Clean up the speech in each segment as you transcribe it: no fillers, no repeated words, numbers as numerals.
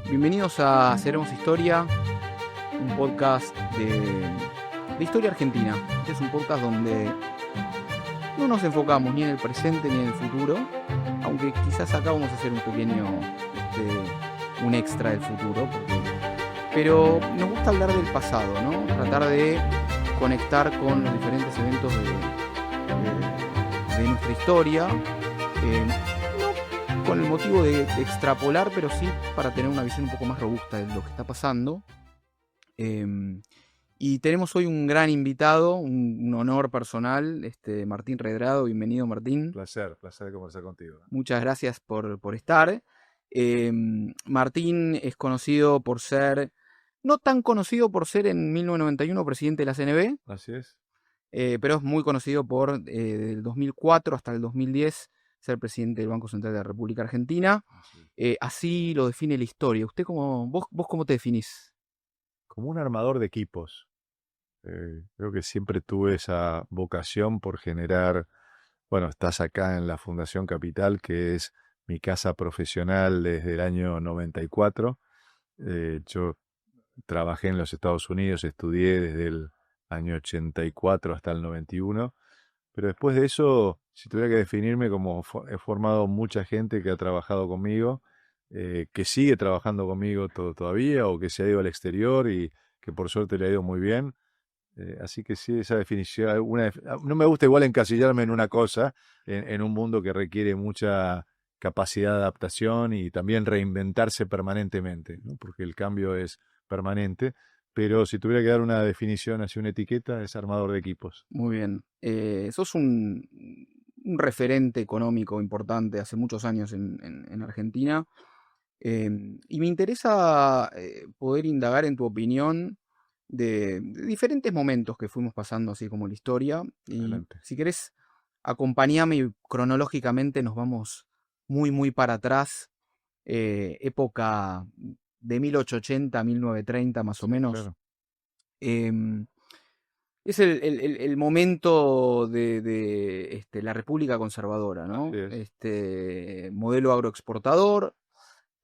Bienvenidos a Haceremos Historia, un podcast de historia argentina. Este es un podcast donde no nos enfocamos ni en el presente ni en el futuro, aunque quizás acá vamos a hacer un pequeño, un extra del futuro, pero nos gusta hablar del pasado, ¿no? Tratar de conectar con los diferentes eventos de nuestra historia, no con el motivo de extrapolar, pero sí para tener una visión un poco más robusta de lo que está pasando. Y tenemos hoy un gran invitado, un honor personal, Martín Redrado. Bienvenido, Martín. Placer conversar contigo. Muchas gracias por estar. Martín es conocido por ser, no tan conocido por ser en 1991 presidente de la CNB. Así es. Pero es muy conocido por, del 2004 hasta el 2010, ser presidente del Banco Central de la República Argentina. Así lo define la historia. ¿Vos cómo te definís? Como un armador de equipos. Creo que siempre tuve esa vocación por generar, bueno, estás acá en la Fundación Capital, que es mi casa profesional desde el año 94. Yo trabajé en los Estados Unidos, estudié desde el año 84 hasta el 91, pero después de eso, si tuviera que definirme, como he formado mucha gente que ha trabajado conmigo, que sigue trabajando conmigo todavía, o que se ha ido al exterior y que por suerte le ha ido muy bien. Así que sí, esa definición, no me gusta igual encasillarme en una cosa, en un mundo que requiere mucha capacidad de adaptación y también reinventarse permanentemente, ¿no? Porque el cambio es permanente. Pero si tuviera que dar una definición, así una etiqueta, es armador de equipos. Muy bien. Sos un referente económico importante hace muchos años en Argentina. Y me interesa poder indagar en tu opinión de diferentes momentos que fuimos pasando, así como la historia. Y Adelante. si querés, acompáñame y cronológicamente nos vamos muy, muy para atrás. Época de 1880 a 1930 más o Sí, menos. claro. Em, es el momento de la República Conservadora, Así ¿no? es. Modelo agroexportador.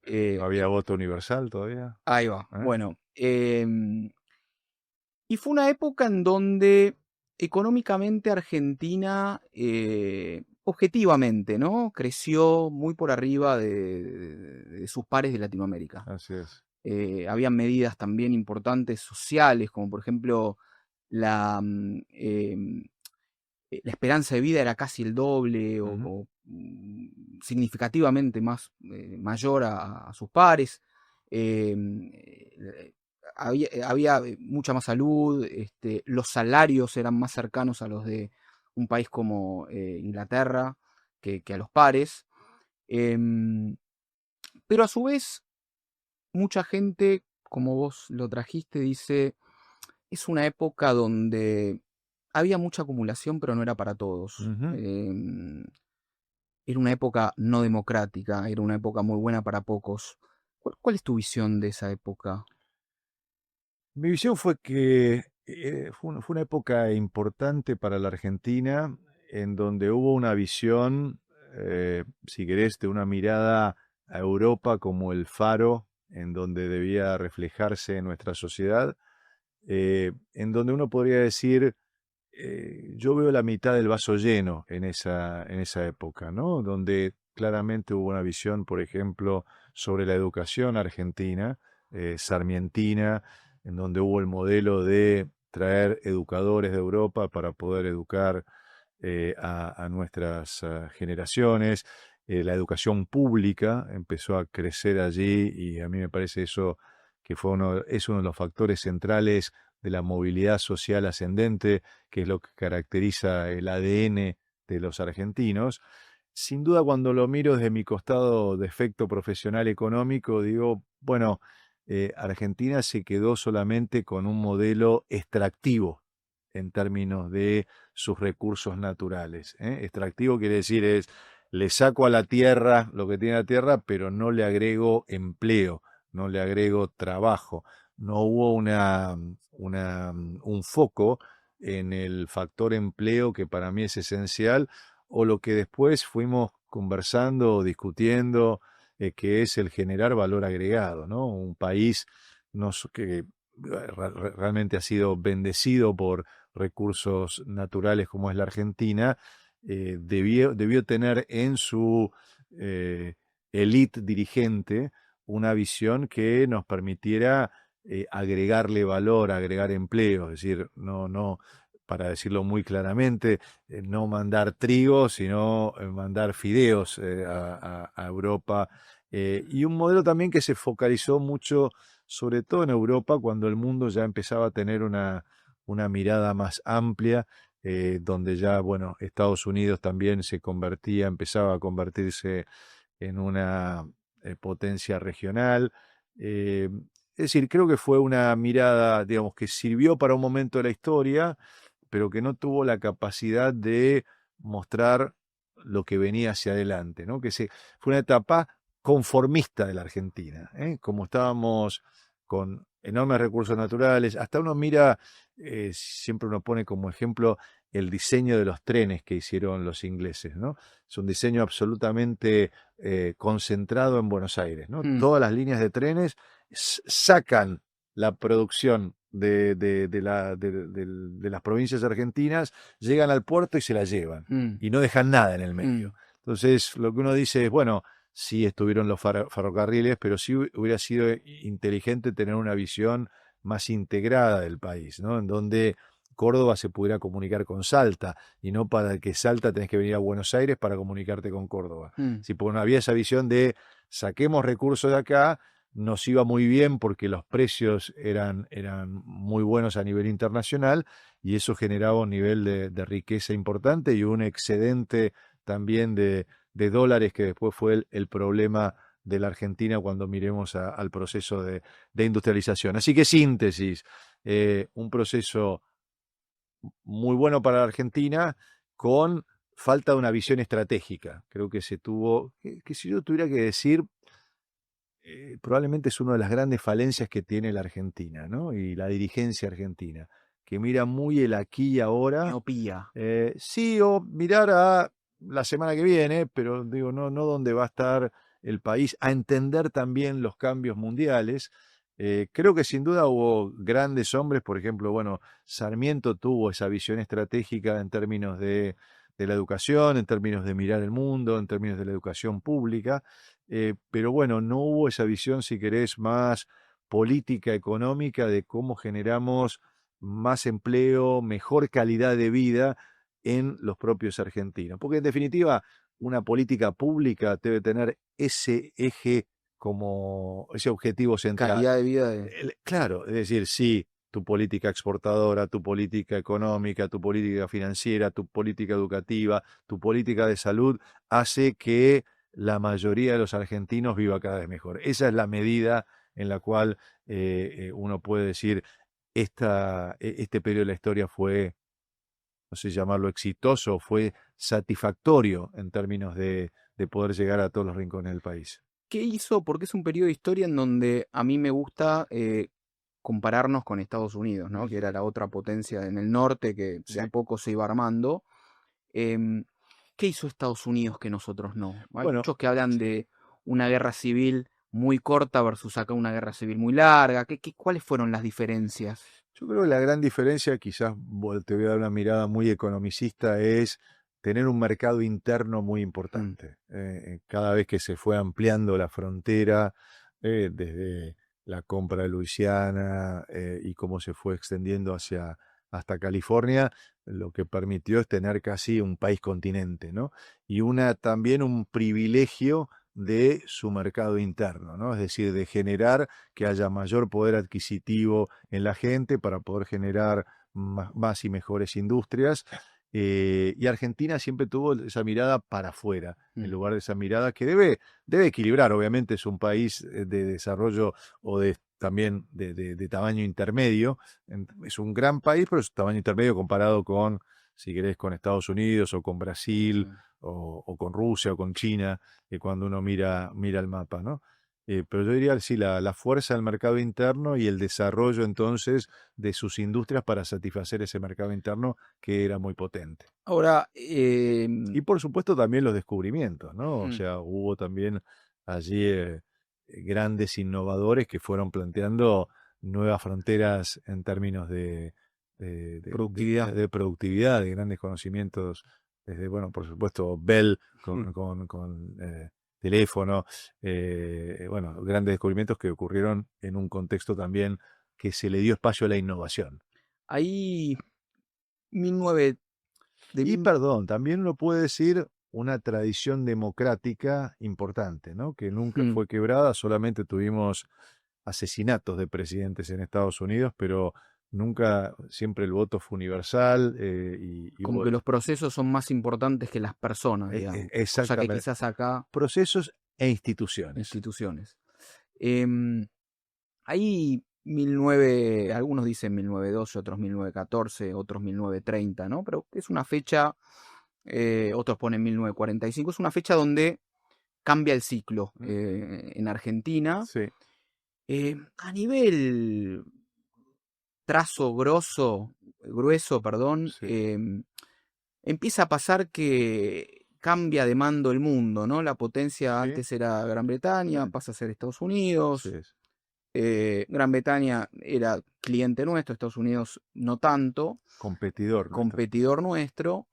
No había voto universal todavía. Ahí va. ¿Eh? Bueno, y fue una época en donde económicamente Argentina, objetivamente, ¿no? Creció muy por arriba de sus pares de Latinoamérica. Así es. Habían medidas también importantes sociales, como por ejemplo la esperanza de vida era casi el doble Ujú. significativamente mayor a sus pares. Eh, había mucha más salud, los salarios eran más cercanos a los de un país como Inglaterra que a los pares. Em, pero a su vez, mucha gente, como vos lo trajiste, dice, es una época donde había mucha acumulación, pero no era para todos. Ujú. Era una época no democrática, era una época muy buena para pocos. ¿Cuál es tu visión de esa época? Mi visión fue que fue una época importante para la Argentina, en donde hubo una visión, si querés, de una mirada a Europa como el faro en donde debía reflejarse nuestra sociedad, en donde uno podría decir, yo veo la mitad del vaso lleno en esa época, ¿no? Donde claramente hubo una visión, por ejemplo, sobre la educación argentina, sarmientina, en donde hubo el modelo de traer educadores de Europa para poder educar a nuestras generaciones. La educación pública empezó a crecer allí y a mí me parece eso que es uno de los factores centrales de la movilidad social ascendente, que es lo que caracteriza el ADN de los argentinos. Sin duda, cuando lo miro desde mi costado de efecto profesional económico, digo, bueno, Argentina se quedó solamente con un modelo extractivo en términos de sus recursos naturales. Extractivo quiere decir le saco a la tierra lo que tiene la tierra, pero no le agrego empleo, no le agrego trabajo. No hubo un foco en el factor empleo, que para mí es esencial, o lo que después fuimos conversando, discutiendo que es el generar valor agregado, ¿no? Un país que realmente ha sido bendecido por recursos naturales como es la Argentina, debió tener en su élite dirigente una visión que nos permitiera agregarle valor, agregar empleo, es decir, no, para decirlo muy claramente, no mandar trigo, sino mandar fideos a Europa. Y un modelo también que se focalizó mucho, sobre todo en Europa, cuando el mundo ya empezaba a tener una mirada más amplia, donde ya, bueno, Estados Unidos también empezaba a convertirse en una potencia regional. Es decir, creo que fue una mirada, digamos, que sirvió para un momento de la historia, pero que no tuvo la capacidad de mostrar lo que venía hacia adelante, ¿no? Fue una etapa conformista de la Argentina, ¿eh? Como estábamos con enormes recursos naturales, hasta uno mira, siempre uno pone como ejemplo el diseño de los trenes que hicieron los ingleses, ¿no? Es un diseño absolutamente concentrado en Buenos Aires, ¿no? Todas las líneas de trenes sacan la producción de las provincias argentinas, llegan al puerto y se la llevan, y no dejan nada en el medio. Entonces, lo que uno dice es, bueno, sí estuvieron los ferrocarriles, pero sí hubiera sido inteligente tener una visión más integrada del país, ¿no? En donde Córdoba se pudiera comunicar con Salta, y no para que Salta tenés que venir a Buenos Aires para comunicarte con Córdoba. Si no había esa visión de saquemos recursos de acá, nos iba muy bien porque los precios eran muy buenos a nivel internacional, y eso generaba un nivel de riqueza importante y un excedente también de dólares, que después fue el problema de la Argentina cuando miremos al proceso de industrialización. Así que síntesis, un proceso muy bueno para la Argentina, con falta de una visión estratégica. Creo que se tuvo, que si yo tuviera que decir, probablemente es una de las grandes falencias que tiene la Argentina, ¿no? Y la dirigencia argentina, que mira muy el aquí y ahora. Miopía. Sí, o mirar a la semana que viene, pero digo, no dónde va a estar el país, a entender también los cambios mundiales. Creo que sin duda hubo grandes hombres, por ejemplo, bueno, Sarmiento tuvo esa visión estratégica en términos de la educación, en términos de mirar el mundo, en términos de la educación pública, pero bueno, no hubo esa visión, si querés, más política, económica, de cómo generamos más empleo, mejor calidad de vida en los propios argentinos. Porque en definitiva, una política pública debe tener ese eje como ese objetivo central. Calidad de vida. Claro, es decir, sí, tu política exportadora, tu política económica, tu política financiera, tu política educativa, tu política de salud, hace que la mayoría de los argentinos viva cada vez mejor. Esa es la medida en la cual uno puede decir, este periodo de la historia fue, no sé llamarlo exitoso, fue satisfactorio en términos de poder llegar a todos los rincones del país. ¿Qué hizo? Porque es un periodo de historia en donde a mí me gusta compararnos con Estados Unidos, ¿no? Que era la otra potencia en el norte que de a poco se iba armando. ¿Qué hizo Estados Unidos que nosotros no? Hay muchos que hablan de una guerra civil muy corta versus acá una guerra civil muy larga. ¿Cuáles fueron las diferencias? Yo creo que la gran diferencia, quizás te voy a dar una mirada muy economicista, es tener un mercado interno muy importante. Cada vez que se fue ampliando la frontera, desde la compra de Luisiana y cómo se fue extendiendo hasta California, lo que permitió es tener casi un país continente, ¿no? Y también un privilegio de su mercado interno, ¿no? Es decir, de generar que haya mayor poder adquisitivo en la gente para poder generar más y mejores industrias. Y Argentina siempre tuvo esa mirada para afuera, en lugar de esa mirada que debe equilibrar. Obviamente es un país de desarrollo o también de tamaño intermedio. Es un gran país, pero es un tamaño intermedio comparado con, si querés, con Estados Unidos o con Brasil o con Rusia o con China, cuando uno mira el mapa, ¿no? Pero yo diría, sí, la fuerza del mercado interno y el desarrollo entonces de sus industrias para satisfacer ese mercado interno que era muy potente. Ahora, y por supuesto también los descubrimientos, ¿no? O sea, hubo también allí grandes innovadores que fueron planteando nuevas fronteras en términos Productividad. de productividad, de grandes conocimientos, desde, bueno, por supuesto, Bell con teléfono, bueno, grandes descubrimientos que ocurrieron en un contexto también que se le dio espacio a la innovación. Ahí, 19... Y perdón, también uno puede decir una tradición democrática importante, ¿no? Que nunca fue quebrada, solamente tuvimos asesinatos de presidentes en Estados Unidos, pero nunca, siempre el voto fue universal. Como que los procesos son más importantes que las personas, digamos. Cosa que Exactamente. quizás acá... Procesos e instituciones. Instituciones. Ahí algunos dicen 1912, otros 1914, otros 1930, ¿no? Pero es una fecha, otros ponen 1945, es una fecha donde cambia el ciclo en Argentina. Sí. A nivel trazo grueso, perdón, Sí. empieza a pasar que cambia de mando el mundo, ¿no? La potencia Sí. antes era Gran Bretaña, pasa a ser Estados Unidos. Sí. Gran Bretaña era cliente nuestro, Estados Unidos no tanto. Competidor nuestro.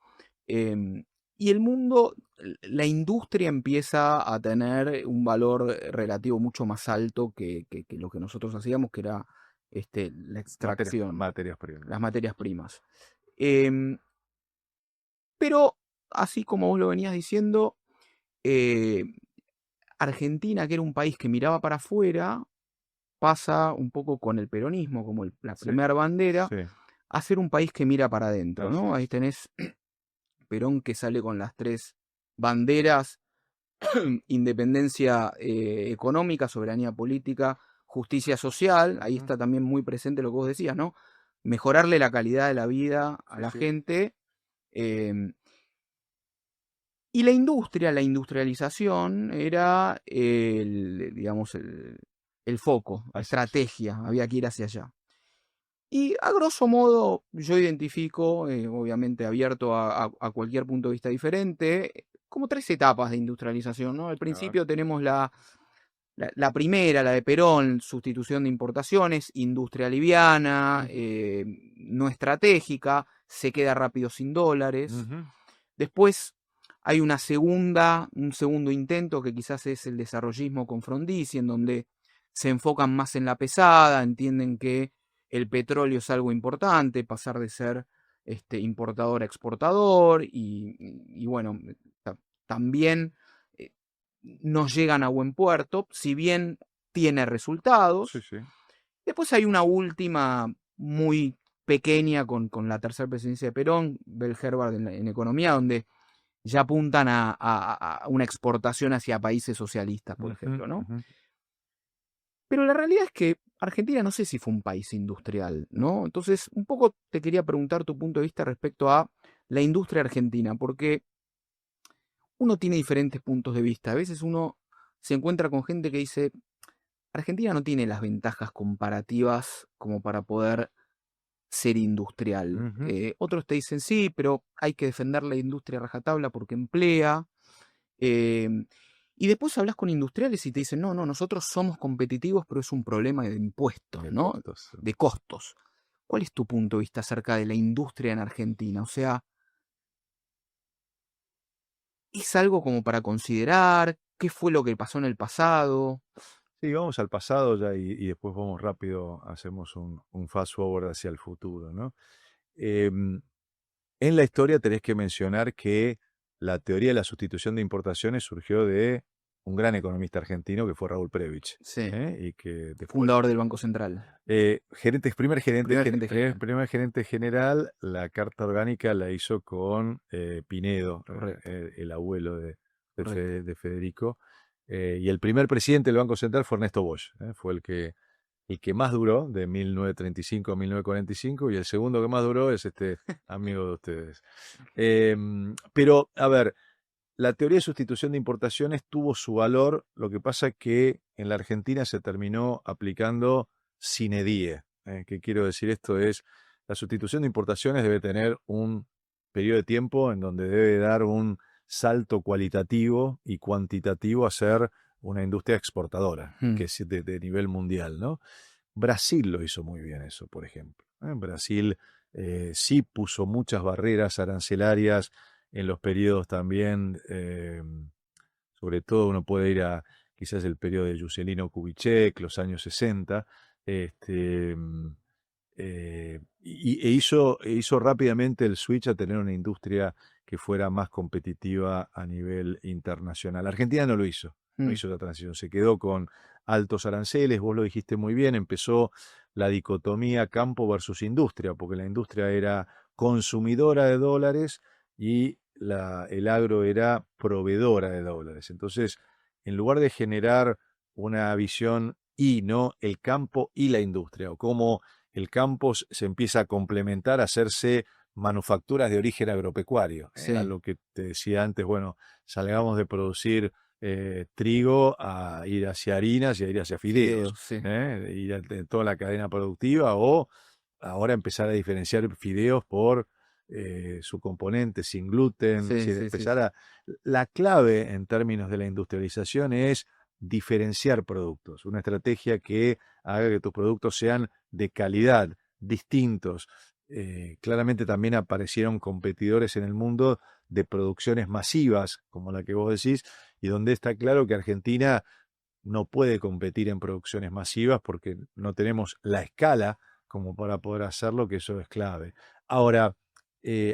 Y el mundo, la industria empieza a tener un valor relativo mucho más alto que lo que nosotros hacíamos, que era la extracción, las materias primas. Pero, así como vos lo venías diciendo, Argentina, que era un país que miraba para afuera, pasa un poco con el peronismo, como la primera bandera, a ser un país que mira para adentro, ¿no? Ahí tenés Perón, que sale con las 3 banderas: independencia económica, soberanía política, justicia social. Ahí está también muy presente lo que vos decías, ¿no? Mejorarle la calidad de la vida a la gente. Y la industrialización era digamos, el foco, la estrategia, había que ir hacia allá. Y a grosso modo yo identifico, obviamente abierto a cualquier punto de vista diferente, como 3 etapas de industrialización, ¿no? Al principio tenemos la primera, la de Perón, sustitución de importaciones, industria liviana, no estratégica, se queda rápido sin dólares. Después hay un segundo intento, que quizás es el desarrollismo con Frondizi, en donde se enfocan más en la pesada, entienden que el petróleo es algo importante, pasar de ser importador a exportador, y bueno, también nos llegan a buen puerto, si bien tiene resultados. Después hay una última muy pequeña con la tercera presidencia de Perón, Bell Herbert en economía, donde ya apuntan a una exportación hacia países socialistas, por ejemplo, ¿no? Pero la realidad es que Argentina no sé si fue un país industrial, ¿no? Entonces, un poco te quería preguntar tu punto de vista respecto a la industria argentina, porque uno tiene diferentes puntos de vista. A veces uno se encuentra con gente que dice: Argentina no tiene las ventajas comparativas como para poder ser industrial. Otros te dicen: sí, pero hay que defender la industria a rajatabla porque emplea. Y después hablas con industriales y te dicen: no, nosotros somos competitivos, pero es un problema de impuestos, ¿no? De costos. ¿Cuál es tu punto de vista acerca de la industria en Argentina? O sea, ¿es algo como para considerar? ¿Qué fue lo que pasó en el pasado? Sí, vamos al pasado ya y después vamos rápido, hacemos un fast forward hacia el futuro, ¿no? En la historia tenés que mencionar que la teoría de la sustitución de importaciones surgió de un gran economista argentino que fue Raúl Prebisch. Sí. Y que después, fundador del Banco Central. Primer gerente general. La carta orgánica la hizo con Pinedo, el abuelo de Federico. Y el primer presidente del Banco Central fue Ernesto Bosch. Fue el que más duró, de 1935 a 1945, y el segundo que más duró es este amigo de ustedes. Pero, a ver, la teoría de sustitución de importaciones tuvo su valor, lo que pasa es que en la Argentina se terminó aplicando sine die. ¿Qué quiero decir esto? Es, la sustitución de importaciones debe tener un periodo de tiempo en donde debe dar un salto cualitativo y cuantitativo a ser una industria exportadora, que es de nivel mundial, ¿no? Brasil lo hizo muy bien eso, por ejemplo. Brasil sí puso muchas barreras arancelarias en los periodos también, sobre todo uno puede ir a quizás el periodo de Juscelino Kubitschek, los años 60, hizo rápidamente el switch a tener una industria que fuera más competitiva a nivel internacional. Argentina no lo hizo, no hizo la transición, se quedó con altos aranceles, vos lo dijiste muy bien, empezó la dicotomía campo versus industria, porque la industria era consumidora de dólares y el agro era proveedora de dólares. Entonces, en lugar de generar una visión no el campo y la industria, o cómo el campo se empieza a complementar, a hacerse manufacturas de origen agropecuario. Sí. A lo que te decía antes, bueno, salgamos de producir trigo a ir hacia harinas y a ir hacia fideos, sí. ir a toda la cadena productiva, o ahora empezar a diferenciar fideos por su componente sin gluten, La clave en términos de la industrialización es diferenciar productos, una estrategia que haga que tus productos sean de calidad, distintos. Claramente también aparecieron competidores en el mundo de producciones masivas, como la que vos decís, y donde está claro que Argentina no puede competir en producciones masivas porque no tenemos la escala como para poder hacerlo, que eso es clave. Ahora,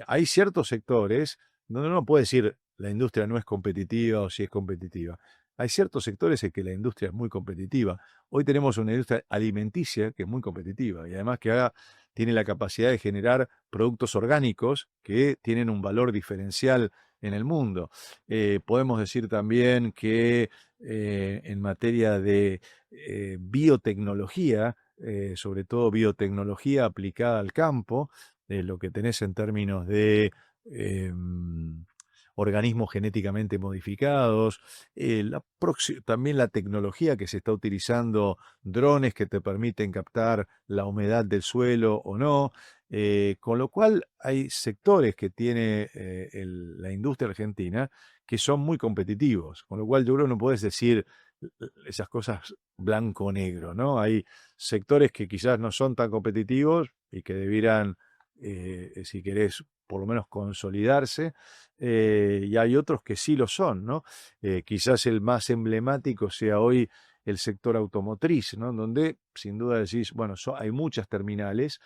hay ciertos sectores donde uno puede decir la industria no es competitiva o si es competitiva. Hay ciertos sectores en que la industria es muy competitiva. Hoy tenemos una industria alimenticia que es muy competitiva y además que tiene la capacidad de generar productos orgánicos que tienen un valor diferencial en el mundo. Podemos decir también que en materia de biotecnología, sobre todo biotecnología aplicada al campo, lo que tenés en términos de organismos genéticamente modificados, también la tecnología que se está utilizando, drones que te permiten captar la humedad del suelo o no, con lo cual hay sectores que tiene la industria argentina que son muy competitivos, con lo cual yo creo que no puedes decir esas cosas blanco o negro, ¿no? Hay sectores que quizás no son tan competitivos y que debieran, si querés, por lo menos consolidarse, y hay otros que sí lo son, ¿no? Quizás el más emblemático sea hoy el sector automotriz, ¿no? Donde sin duda decís, bueno, hay muchas terminales,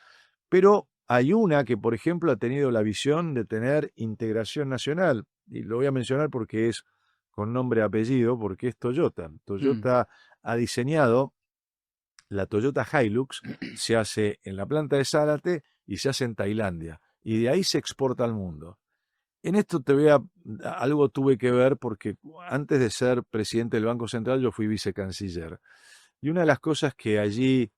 pero hay una que, por ejemplo, ha tenido la visión de tener integración nacional, y lo voy a mencionar porque es con nombre y apellido, porque es Toyota. Toyota ha diseñado la Toyota Hilux, se hace en la planta de Zárate y se hace en Tailandia, y de ahí se exporta al mundo. En esto algo tuve que ver porque antes de ser presidente del Banco Central yo fui vicecanciller. Y una de las cosas que allí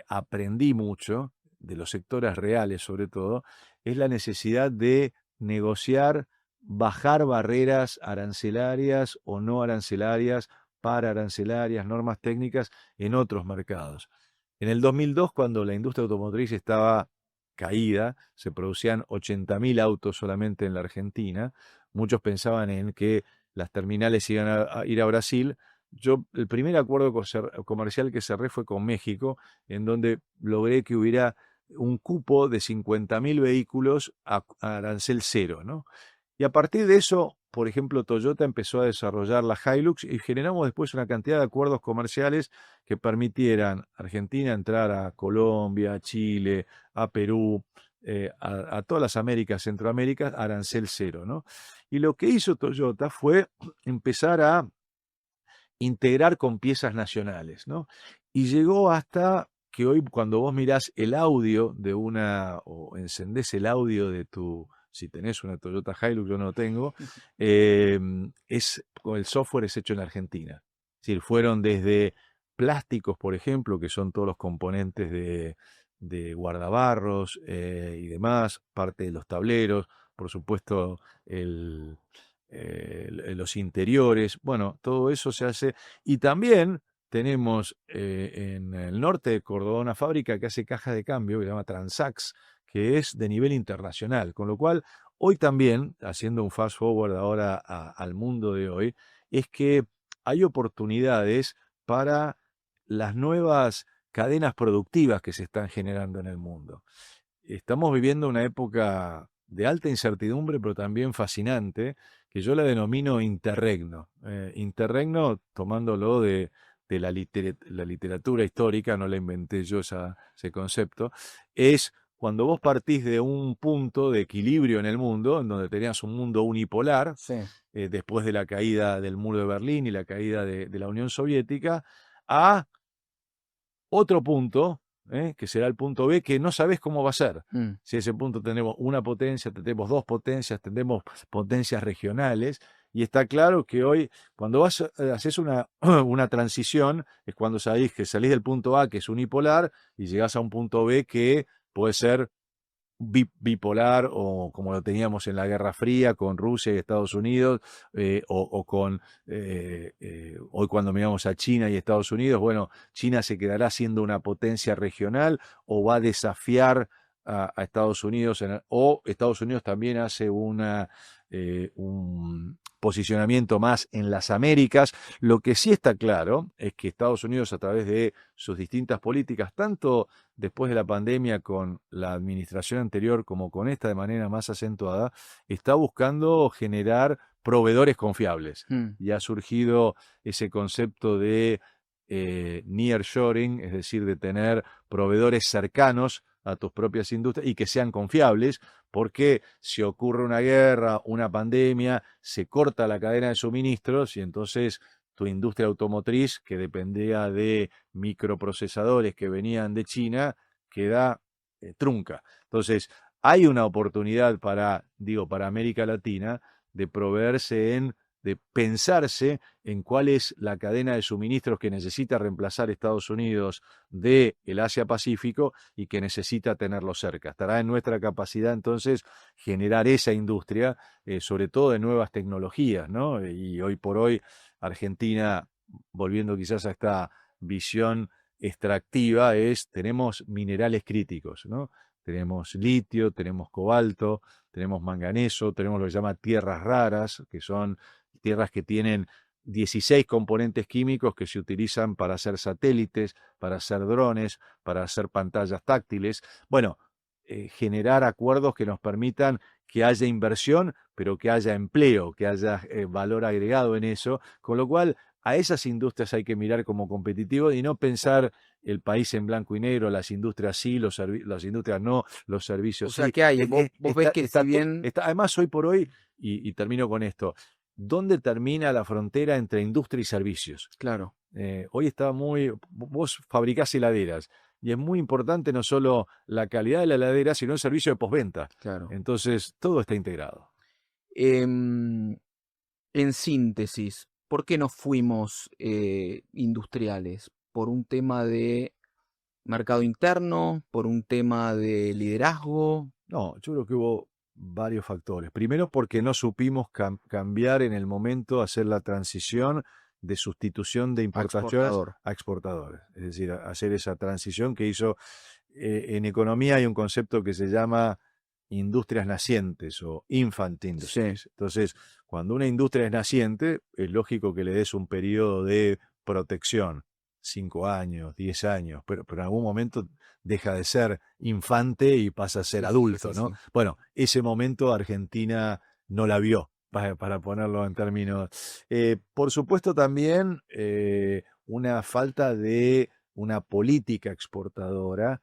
aprendí mucho, de los sectores reales sobre todo, es la necesidad de negociar, bajar barreras arancelarias o no arancelarias, para arancelarias, normas técnicas en otros mercados. En el 2002, cuando la industria automotriz estaba caída, se producían 80.000 autos solamente en la Argentina, muchos pensaban en que las terminales iban a ir a Brasil. El primer acuerdo comercial que cerré fue con México, en donde logré que hubiera un cupo de 50.000 vehículos a arancel cero, ¿no? Y a partir de eso, por ejemplo, Toyota empezó a desarrollar la Hilux y generamos después una cantidad de acuerdos comerciales que permitieran a Argentina entrar a Colombia, a Chile, a Perú, a todas las Américas, Centroamérica, arancel cero, ¿no? Y lo que hizo Toyota fue empezar a integrar con piezas nacionales, ¿no? Y llegó hasta que hoy, cuando vos mirás el audio o encendés el audio de si tenés una Toyota Hilux, yo no lo tengo, el software es hecho en Argentina. Es decir, fueron desde plásticos, por ejemplo, que son todos los componentes de guardabarros y demás, parte de los tableros, por supuesto los interiores, bueno, todo eso se hace. Y también tenemos en el norte de Córdoba una fábrica que hace cajas de cambio, que se llama Transax, que es de nivel internacional, con lo cual hoy también, haciendo un fast forward ahora al mundo de hoy, es que hay oportunidades para las nuevas cadenas productivas que se están generando en el mundo. Estamos viviendo una época de alta incertidumbre, pero también fascinante, que yo la denomino interregno. Interregno, tomándolo de la literatura histórica, no la inventé yo ese concepto, es cuando vos partís de un punto de equilibrio en el mundo, en donde tenías un mundo unipolar, Sí. después de la caída del muro de Berlín y la caída de la Unión Soviética, a otro punto, que será el punto B, que no sabés cómo va a ser. Mm. Si ese punto tenemos una potencia, tenemos dos potencias, tenemos potencias regionales, y está claro que hoy, cuando haces una transición, es cuando sabés que salís del punto A, que es unipolar, y llegás a un punto B que puede ser bipolar, o como lo teníamos en la Guerra Fría con Rusia y Estados Unidos, o con hoy cuando miramos a China y Estados Unidos, bueno, China se quedará siendo una potencia regional o va a desafiar a Estados Unidos, o Estados Unidos también hace un posicionamiento más en las Américas. Lo que sí está claro es que Estados Unidos, a través de sus distintas políticas, tanto después de la pandemia con la administración anterior como con esta de manera más acentuada, está buscando generar proveedores confiables. Mm. Y ha surgido ese concepto de nearshoring, es decir, de tener proveedores cercanos a tus propias industrias y que sean confiables, porque si ocurre una guerra, una pandemia, se corta la cadena de suministros y entonces tu industria automotriz, que dependía de microprocesadores que venían de China, queda trunca. Entonces, hay una oportunidad para América Latina de de pensarse en cuál es la cadena de suministros que necesita reemplazar Estados Unidos del Asia-Pacífico y que necesita tenerlo cerca. Estará en nuestra capacidad entonces generar esa industria, sobre todo de nuevas tecnologías, ¿no? Y hoy por hoy Argentina, volviendo quizás a esta visión extractiva, tenemos minerales críticos, ¿no? Tenemos litio, tenemos cobalto, tenemos manganeso, tenemos lo que se llama tierras raras, que son tierras que tienen 16 componentes químicos que se utilizan para hacer satélites, para hacer drones, para hacer pantallas táctiles. Bueno, generar acuerdos que nos permitan que haya inversión, pero que haya empleo, que haya valor agregado en eso, con lo cual a esas industrias hay que mirar como competitivos y no pensar el país en blanco y negro, las industrias sí, las industrias no, los O servicios sea sí. que hay, vos ves que si bien, Además, hoy por hoy, y termino con esto, ¿dónde termina la frontera entre industria y servicios? claro, Hoy está vos fabricás heladeras y es muy importante no solo la calidad de la heladera, sino el servicio de postventa. claro. Entonces, todo está integrado. Em, en síntesis, ¿por qué nos fuimos industriales? ¿Por un tema de mercado interno? ¿Por un tema de liderazgo? No, yo creo que hubo varios factores. Primero, porque no supimos cambiar en el momento, hacer la transición de sustitución de importaciones Exportador. a exportadores. Es decir, hacer esa transición que hizo. En economía hay un concepto que se llama industrias nacientes o infant Sí, industries. Entonces, cuando una industria es naciente, es lógico que le des un periodo de protección, 5 años, 10 años, pero en algún momento deja de ser infante y pasa a ser sí, sí, sí, adulto, sí, ¿no? sí. Bueno, ese momento Argentina no la vio, para ponerlo en términos. Por supuesto también una falta de una política exportadora.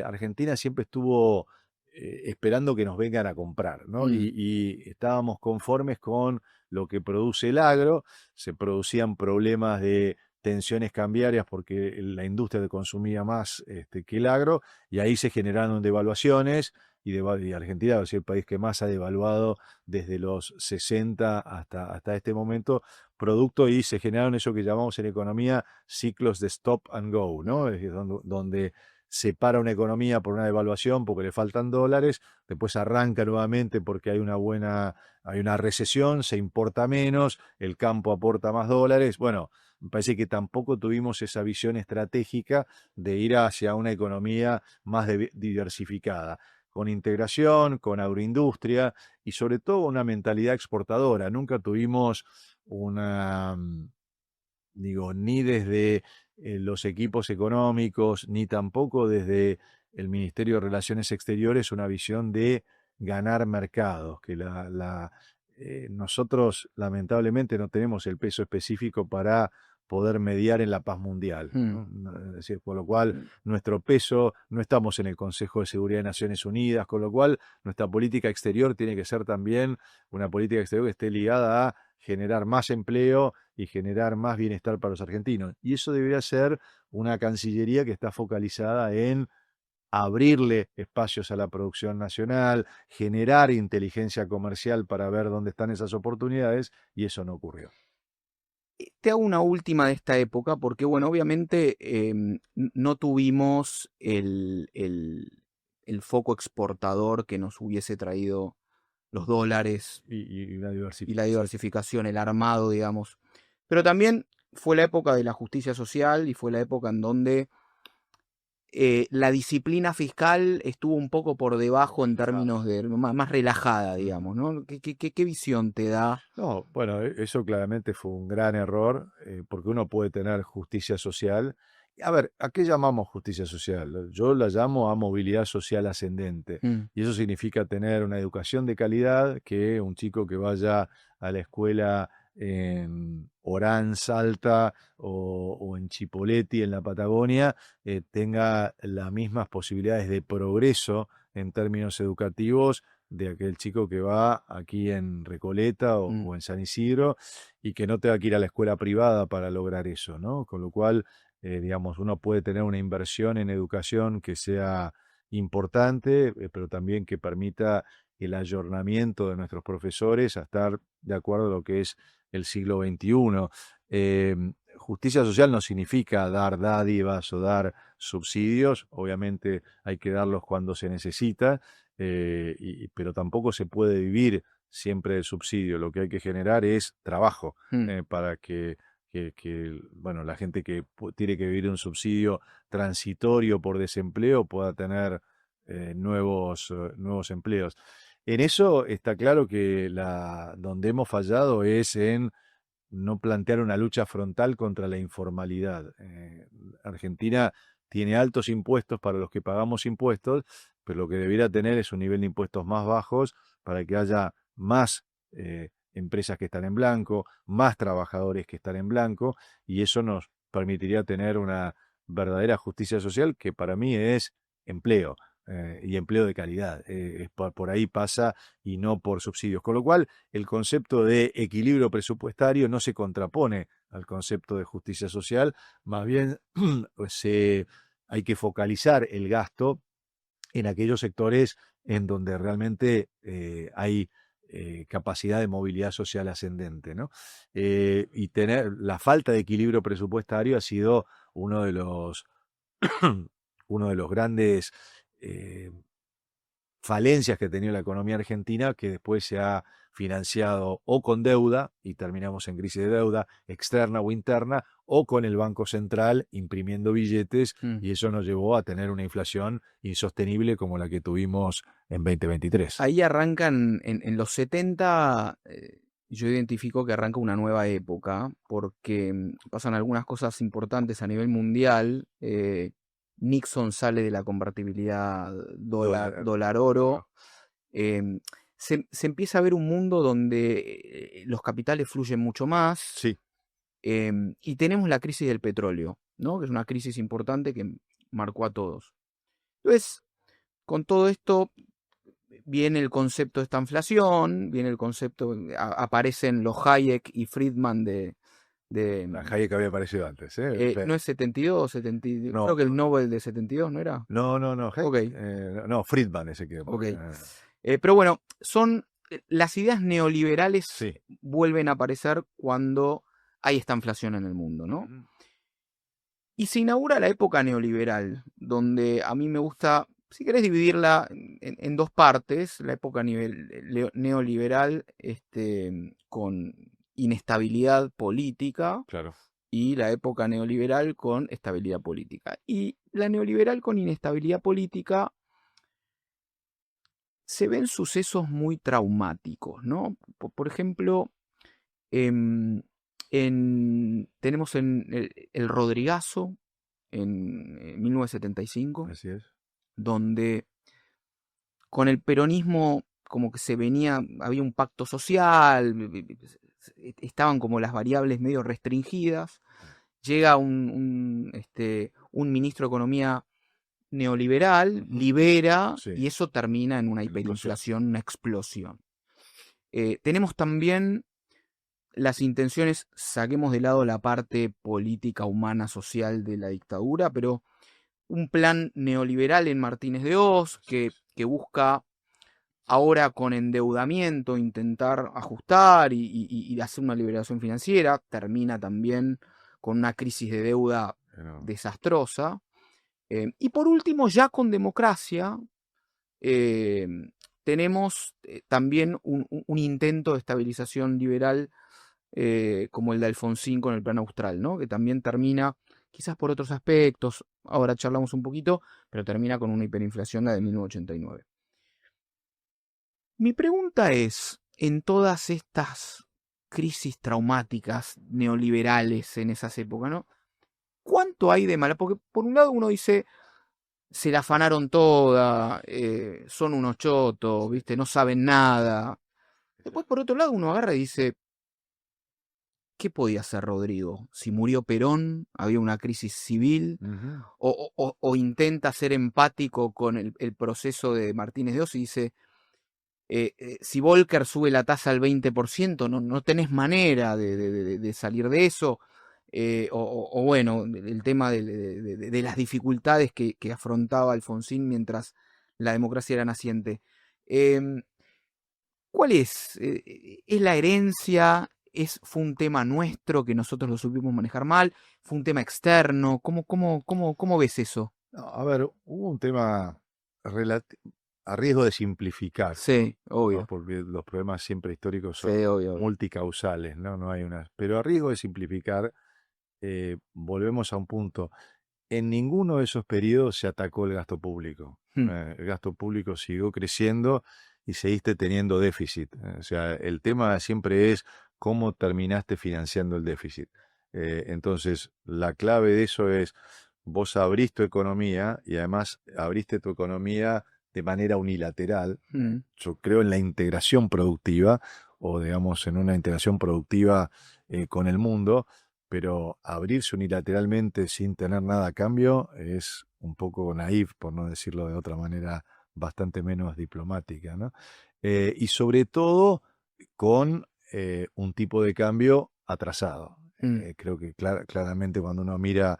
Argentina siempre estuvo esperando que nos vengan a comprar, ¿no? Mm, Y estábamos conformes con lo que produce el agro. Se producían problemas de tensiones cambiarias porque la industria consumía más que el agro, y ahí se generaron devaluaciones, y Argentina es el país que más ha devaluado desde los 60 hasta este momento, producto, y se generaron eso que llamamos en economía ciclos de stop and go, ¿no? Es decir, donde se para una economía por una devaluación porque le faltan dólares, después arranca nuevamente porque hay una recesión, se importa menos, el campo aporta más dólares. Bueno, me parece que tampoco tuvimos esa visión estratégica de ir hacia una economía más diversificada, con integración, con agroindustria y sobre todo una mentalidad exportadora. Nunca tuvimos una digo, ni desde los equipos económicos, ni tampoco desde el Ministerio de Relaciones Exteriores, una visión de ganar mercados, que nosotros lamentablemente no tenemos el peso específico para poder mediar en la paz mundial, ¿no? Es decir, por lo cual nuestro peso, no estamos en el Consejo de Seguridad de Naciones Unidas, con lo cual nuestra política exterior tiene que ser también una política exterior que esté ligada a generar más empleo y generar más bienestar para los argentinos. Y eso debería ser una Cancillería que está focalizada en abrirle espacios a la producción nacional, generar inteligencia comercial para ver dónde están esas oportunidades, y eso no ocurrió. Te hago una última de esta época, porque bueno, obviamente no tuvimos el foco exportador que nos hubiese traído los dólares Y la y la diversificación, el armado, digamos. Pero también fue la época de la justicia social y fue la época en donde la disciplina fiscal estuvo un poco por debajo en términos de más relajada, digamos, ¿no? ¿Qué visión te da? No, bueno, eso claramente fue un gran error, porque uno puede tener justicia social. A ver, ¿a qué llamamos justicia social? Yo la llamo a movilidad social ascendente. Y eso significa tener una educación de calidad, que un chico que vaya a la escuela en Orán, Salta o en Chipoleti, en la Patagonia, tenga las mismas posibilidades de progreso en términos educativos de aquel chico que va aquí en Recoleta o en San Isidro, y que no tenga que ir a la escuela privada para lograr eso, ¿no? Con lo cual, digamos, uno puede tener una inversión en educación que sea importante, pero también que permita el ayornamiento de nuestros profesores a estar de acuerdo a lo que es el siglo XXI. Justicia social no significa dar dádivas o dar subsidios, obviamente hay que darlos cuando se necesita, pero tampoco se puede vivir siempre del subsidio. Lo que hay que generar es trabajo para bueno, la gente que tiene que vivir de un subsidio transitorio por desempleo pueda tener nuevos empleos. En eso está claro que donde hemos fallado es en no plantear una lucha frontal contra la informalidad. Argentina tiene altos impuestos para los que pagamos impuestos, pero lo que debería tener es un nivel de impuestos más bajos para que haya más empresas que están en blanco, más trabajadores que están en blanco, y eso nos permitiría tener una verdadera justicia social, que para mí es empleo. Y empleo de calidad. Por ahí pasa, y no por subsidios. Con lo cual, el concepto de equilibrio presupuestario no se contrapone al concepto de justicia social, más bien hay que focalizar el gasto en aquellos sectores en donde realmente hay capacidad de movilidad social ascendente, ¿no? Y tener la falta de equilibrio presupuestario ha sido uno de los grandes falencias que ha tenido la economía argentina, que después se ha financiado o con deuda, y terminamos en crisis de deuda externa o interna, o con el Banco Central imprimiendo billetes, y eso nos llevó a tener una inflación insostenible como la que tuvimos en 2023. Ahí arrancan, en los 70, yo identifico que arranca una nueva época, porque pasan algunas cosas importantes a nivel mundial. Nixon sale de la convertibilidad dólar-oro. Se empieza a ver un mundo donde los capitales fluyen mucho más. Sí. Y tenemos la crisis del petróleo, ¿no? Que es una crisis importante que marcó a todos. Entonces, con todo esto viene el concepto de esta inflación, viene el concepto, aparecen los Hayek y Friedman de La Hayek había aparecido antes. ¿no es 72, 72? No. Creo que el Nobel de 72, ¿no era? No. Okay. No, Friedman ese que... Okay. Pero bueno, son las ideas neoliberales, sí, vuelven a aparecer cuando hay esta inflación en el mundo, ¿no? Y se inaugura la época neoliberal, donde a mí me gusta, si querés dividirla en dos partes, la época neoliberal con inestabilidad política, claro, y la época neoliberal con estabilidad política. Y la neoliberal con inestabilidad política, se ven sucesos muy traumáticos, ¿no? Por ejemplo, Tenemos en el Rodrigazo en 1975, Así es. donde con el peronismo como que había un pacto social, estaban como las variables medio restringidas. Llega un ministro de Economía neoliberal, libera, Sí, y eso termina en una explosión. hiperinflación, una explosión. Tenemos también las intenciones, saquemos de lado la parte política, humana, social de la dictadura, pero un plan neoliberal en Martínez de Hoz que busca ahora con endeudamiento intentar ajustar y hacer una liberación financiera, termina también con una crisis de deuda desastrosa. Y por último, ya con democracia, eh, tenemos también un intento de estabilización liberal como el de Alfonsín con el Plan Austral, ¿no? Que también termina, quizás por otros aspectos, ahora charlamos un poquito, pero termina con una hiperinflación, la de 1989. Mi pregunta es, en todas estas crisis traumáticas neoliberales en esas épocas, ¿no? ¿Cuánto hay de mala? Porque por un lado uno dice, se la afanaron toda, son unos chotos, ¿viste? No saben nada. Después, por otro lado, uno agarra y dice, ¿qué podía hacer Rodrigo? Si murió Perón, había una crisis civil, o intenta ser empático con el proceso de Martínez de Oz y dice, si Volcker sube la tasa al 20%, no tenés manera de salir de eso. O bueno, el tema de las dificultades que afrontaba Alfonsín mientras la democracia era naciente. ¿Cuál es? ¿Es la herencia? ¿Fue un tema nuestro que nosotros lo supimos manejar mal? ¿Fue un tema externo? ¿Cómo ves eso? No, a ver, hubo un tema a riesgo de simplificar, Sí, ¿no? obvio. Porque los problemas siempre históricos Sí, son obvio. multicausales, ¿no? No hay una. Pero a riesgo de simplificar, volvemos a un punto. En ninguno de esos periodos se atacó el gasto público. El gasto público siguió creciendo y seguiste teniendo déficit. O sea, el tema siempre es cómo terminaste financiando el déficit. Entonces, la clave de eso es, vos abrís tu economía y además abriste tu economía de manera unilateral. Yo creo en la integración productiva o, digamos, en una integración productiva con el mundo, pero abrirse unilateralmente sin tener nada a cambio es un poco naif, por no decirlo de otra manera bastante menos diplomática, ¿no? Y sobre todo con un tipo de cambio atrasado. Creo que claramente cuando uno mira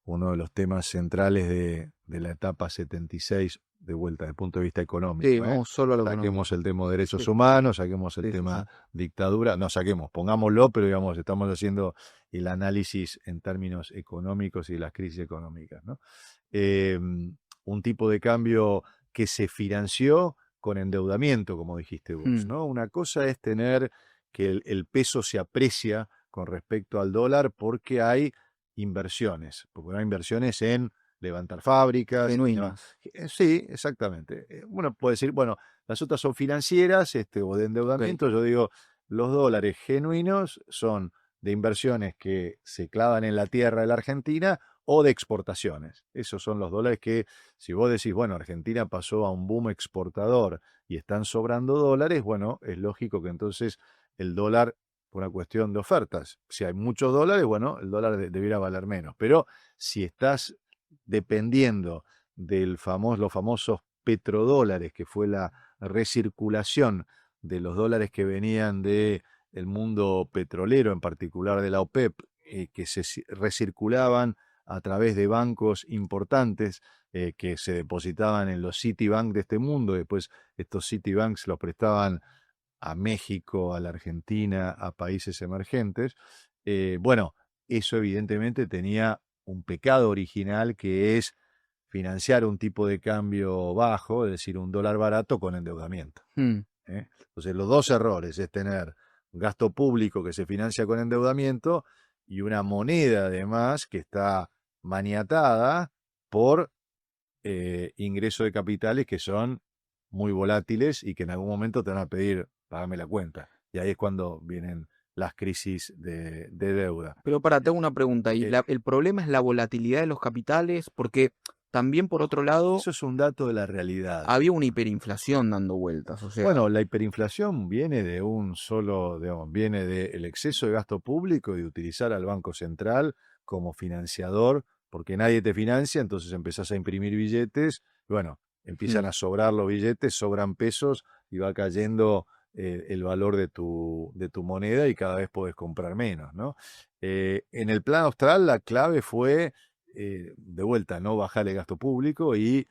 uno de los temas centrales de la etapa 76, de vuelta desde el punto de vista económico, Sí, vamos solo a lo económico. saquemos el tema de derechos Sí. humanos, saquemos el Sí, tema sí. dictadura, no saquemos, pongámoslo, pero digamos, estamos haciendo el análisis en términos económicos y de las crisis económicas, ¿no? Un tipo de cambio que se financió con endeudamiento, como dijiste vos, ¿no? Una cosa es tener que el peso se aprecia con respecto al dólar porque hay inversiones, porque hay inversiones en levantar fábricas. Genuinas. Sí, exactamente. Uno puede decir, bueno, las otras son financieras o de endeudamiento. Okay. Yo digo, los dólares genuinos son de inversiones que se clavan en la tierra de la Argentina o de exportaciones. Esos son los dólares que, si vos decís, bueno, Argentina pasó a un boom exportador y están sobrando dólares, bueno, es lógico que entonces el dólar, por una cuestión de ofertas, si hay muchos dólares, bueno, el dólar debiera valer menos. Pero si estás dependiendo de los famosos petrodólares, que fue la recirculación de los dólares que venían del mundo petrolero, en particular de la OPEP, que se recirculaban a través de bancos importantes que se depositaban en los Citibank de este mundo. Después estos Citibanks los prestaban a México, a la Argentina, a países emergentes. Bueno, eso evidentemente tenía un pecado original, que es financiar un tipo de cambio bajo, es decir, un dólar barato con endeudamiento. Entonces, los dos errores es tener un gasto público que se financia con endeudamiento y una moneda además que está maniatada por ingreso de capitales que son muy volátiles y que en algún momento te van a pedir, págame la cuenta. Y ahí es cuando vienen las crisis de deuda. Pero te hago una pregunta. ¿Y Eh, el problema es la volatilidad de los capitales? Porque también, por otro lado, Eso es un dato de la realidad. había una hiperinflación dando vueltas. O sea, Bueno, la hiperinflación viene de un solo, digamos, viene del exceso de gasto público y de utilizar al Banco Central como financiador, porque nadie te financia, entonces empezás a imprimir billetes, y bueno, empiezan a sobrar los billetes, sobran pesos y va cayendo el valor de tu moneda y cada vez podés comprar menos, ¿no? En el plan austral la clave fue, de vuelta, no bajar el gasto público y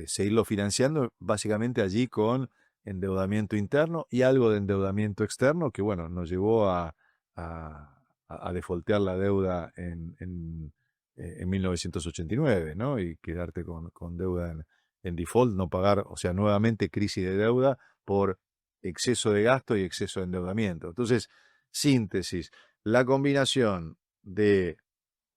seguirlo financiando básicamente allí con endeudamiento interno y algo de endeudamiento externo que, bueno, nos llevó a defaultear la deuda en 1989, ¿no? Y quedarte con deuda en default, no pagar, o sea, nuevamente crisis de deuda por exceso de gasto y exceso de endeudamiento. Entonces, síntesis, la combinación de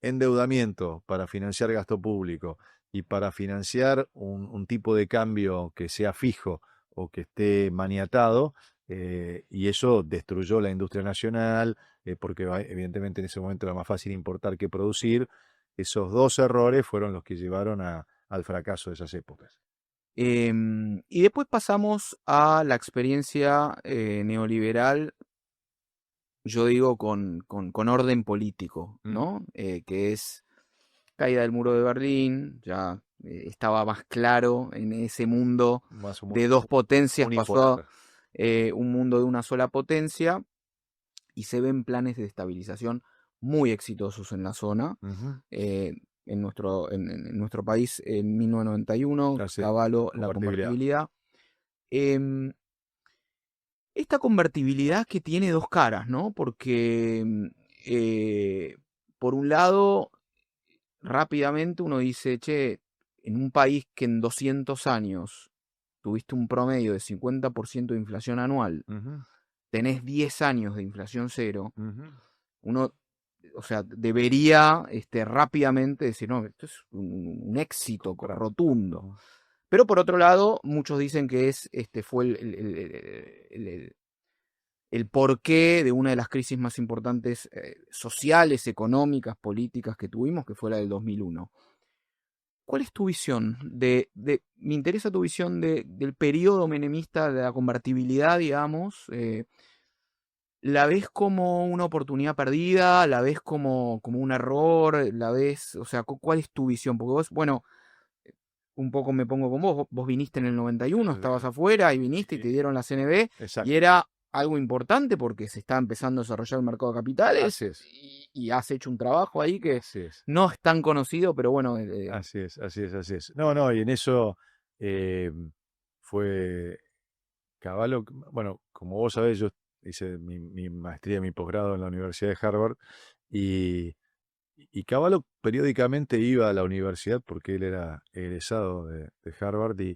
endeudamiento para financiar gasto público y para financiar un tipo de cambio que sea fijo o que esté maniatado, y eso destruyó la industria nacional, porque evidentemente en ese momento era más fácil importar que producir. Esos dos errores fueron los que llevaron al fracaso de esas épocas. y después pasamos a la experiencia neoliberal, yo digo, con orden político, ¿no? Que es caída del muro de Berlín, ya estaba más claro en ese mundo Más de dos potencias, pasó unipolar. a un mundo de una sola potencia, y se ven planes de estabilización muy exitosos en la zona. Ujú. En nuestro país, en 1991, Hace Cavallo, la convertibilidad. convertibilidad. Em, Esta convertibilidad que tiene dos caras, ¿no? Porque, por un lado, rápidamente uno dice, che, en un país que en 200 años tuviste un promedio de 50% de inflación anual, Ujú, tenés 10 años de inflación cero, ujú. uno, o sea, debería rápidamente decir, no, esto es un éxito Comprar. rotundo. Ujú. Pero por otro lado, muchos dicen que fue el porqué de una de las crisis más importantes sociales, económicas, políticas que tuvimos, que fue la del 2001. ¿Cuál es tu visión me interesa tu visión del periodo menemista de la convertibilidad, digamos? ¿La ves como una oportunidad perdida? ¿La ves como un error? ¿La ves, o sea, cuál es tu visión? Porque vos, bueno, un poco me pongo con vos, vos viniste en el 91, estabas afuera y viniste y te dieron la CNB, y Exacto. era algo importante porque se está empezando a desarrollar el mercado de capitales, Así es. y has hecho un trabajo ahí que Así es. no es tan conocido, pero bueno, Así es, así es, así es. No, no, y en eso eh, fue Cavallo. Bueno, como vos sabés, yo hice mi maestría y mi posgrado en la Universidad de Harvard y, y Cavallo periódicamente iba a la universidad porque él era egresado de Harvard y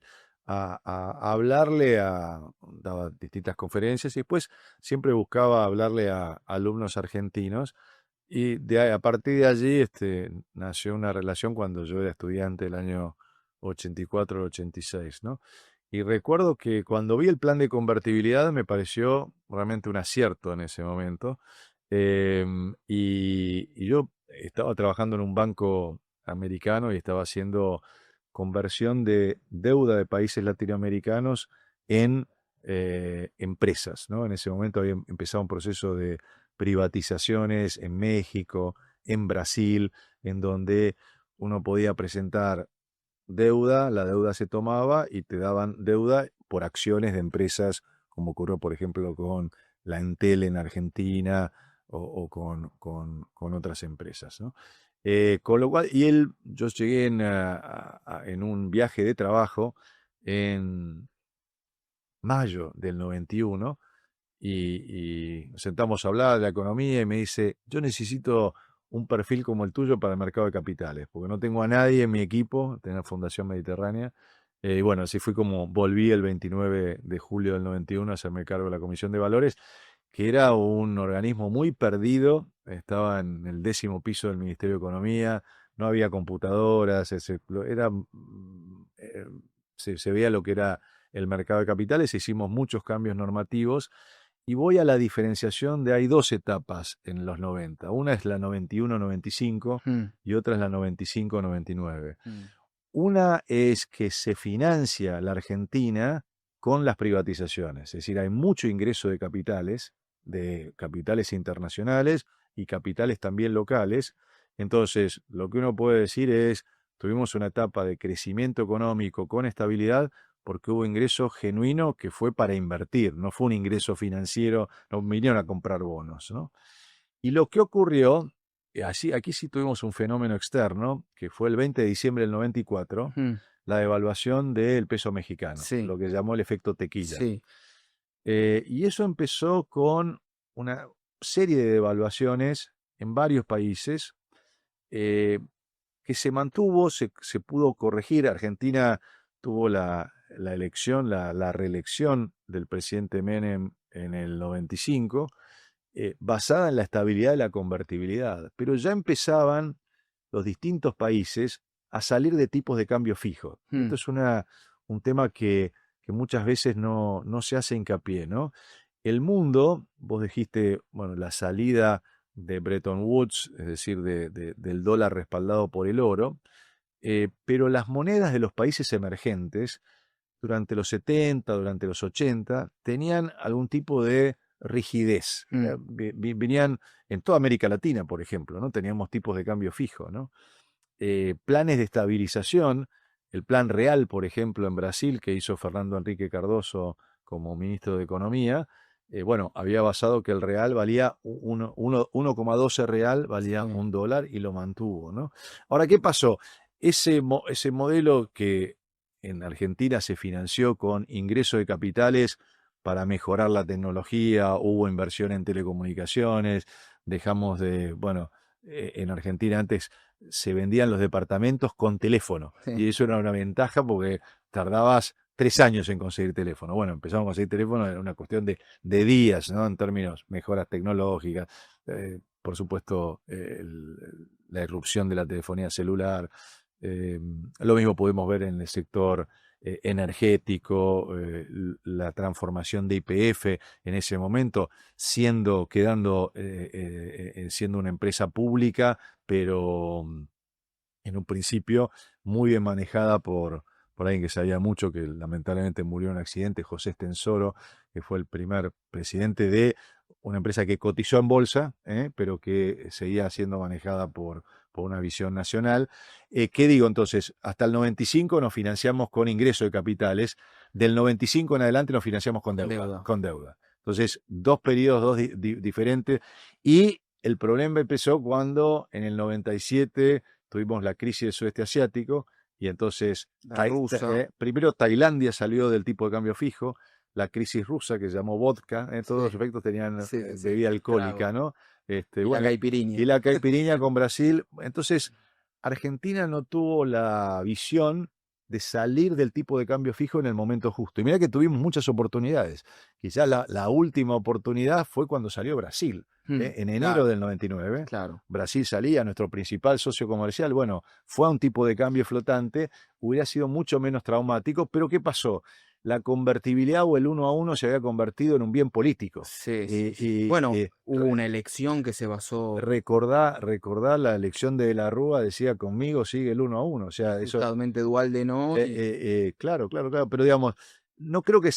a hablarle daba distintas conferencias y después siempre buscaba hablarle a alumnos argentinos y a partir de allí nació una relación cuando yo era estudiante el año 84 86, ¿no? Y recuerdo que cuando vi el plan de convertibilidad me pareció realmente un acierto en ese momento. Y yo estaba trabajando en un banco americano y estaba haciendo conversión de deuda de países latinoamericanos en empresas, ¿no? En ese momento había empezado un proceso de privatizaciones en México, en Brasil, en donde uno podía presentar deuda, la deuda se tomaba y te daban deuda por acciones de empresas, como ocurrió, por ejemplo, con la Entel en Argentina o con otras empresas, ¿no? Con lo cual, yo llegué en un viaje de trabajo en mayo del 91 y nos sentamos a hablar de la economía y me dice, yo necesito un perfil como el tuyo para el mercado de capitales, porque no tengo a nadie en mi equipo, tengo la Fundación Mediterránea. Y bueno, así fui como volví el 29 de julio del 91 a hacerme cargo de la Comisión de Valores, que era un organismo muy perdido, estaba en el 10º piso del Ministerio de Economía, no había computadoras, se veía lo que era el mercado de capitales, hicimos muchos cambios normativos Y voy a la diferenciación de hay dos etapas en los 90. Una es la 91-95 Mm, y otra es la 95-99. mm, Una es que se financia la Argentina con las privatizaciones, es decir, hay mucho ingreso de capitales internacionales y capitales también locales. Entonces, lo que uno puede decir es, tuvimos una etapa de crecimiento económico con estabilidad porque hubo ingreso genuino que fue para invertir, no fue un ingreso financiero, no vinieron a comprar bonos, ¿no? Y lo que ocurrió, aquí sí tuvimos un fenómeno externo, que fue el 20 de diciembre del 94, mm. la devaluación del peso mexicano, Sí, lo que llamó el efecto tequila. sí. Y eso empezó con una serie de devaluaciones en varios países, eh, que se mantuvo, se pudo corregir. Argentina tuvo la elección, la reelección del presidente Menem en el 95, basada en la estabilidad de la convertibilidad, pero ya empezaban los distintos países a salir de tipos de cambio fijos. Mm, Esto es un tema que muchas veces no se hace hincapié, ¿no? El mundo, vos dijiste, bueno, la salida de Bretton Woods, es decir, del dólar respaldado por el oro, pero las monedas de los países emergentes durante los 70, durante los 80, tenían algún tipo de rigidez. mm, Venían en toda América Latina, por ejemplo, ¿no? Teníamos tipos de cambio fijo, ¿no? Planes de estabilización, el plan real, por ejemplo, en Brasil, que hizo Fernando Henrique Cardoso como ministro de Economía, bueno, había basado que el real valía 1,12 real, valía sí. $1 y lo mantuvo, ¿no? Ahora, ¿qué pasó? Ese modelo que en Argentina se financió con ingreso de capitales para mejorar la tecnología, hubo inversión en telecomunicaciones, dejamos de, bueno, en Argentina antes se vendían los departamentos con teléfono. Sí. Y eso era una ventaja porque tardabas 3 años en conseguir teléfono. Bueno, empezamos a conseguir teléfono, era una cuestión de días, ¿no? En términos mejoras tecnológicas. Por supuesto, la irrupción de la telefonía celular. Eh, lo mismo podemos ver en el sector energético, la transformación de YPF en ese momento, siendo una empresa pública, pero en un principio muy bien manejada por alguien que sabía mucho, que lamentablemente murió en un accidente, José Estensoro, que fue el primer presidente de una empresa que cotizó en bolsa, pero que seguía siendo manejada por una visión nacional. ¿Qué digo entonces? Hasta el 95 nos financiamos con ingreso de capitales, del 95 en adelante nos financiamos con deuda. Deuda. Con deuda. Entonces, dos periodos, diferentes, y el problema empezó cuando en el 97 tuvimos la crisis del sudeste asiático y entonces La rusa. primero Tailandia salió del tipo de cambio fijo, la crisis rusa que se llamó vodka, todos los Sí, efectos tenían sí, sí, sí. bebida Trago. alcohólica, ¿no? Y la Bueno, y caipirinha. la caipirinha con Brasil. Entonces, Argentina no tuvo la visión de salir del tipo de cambio fijo en el momento justo. Y mira que tuvimos muchas oportunidades. Quizás la última oportunidad fue cuando salió Brasil, Mm, en enero claro, del 99. claro. Brasil salía, nuestro principal socio comercial, bueno, fue a un tipo de cambio flotante, hubiera sido mucho menos traumático, pero ¿qué pasó? La convertibilidad o el 1 a 1 se había convertido en un bien político. Sí, sí, sí. Y Bueno, hubo una elección que se basó recordá la elección de la Rúa, decía conmigo sigue el 1 a 1, o sea, eso, justamente dual de no y claro, pero digamos, no creo que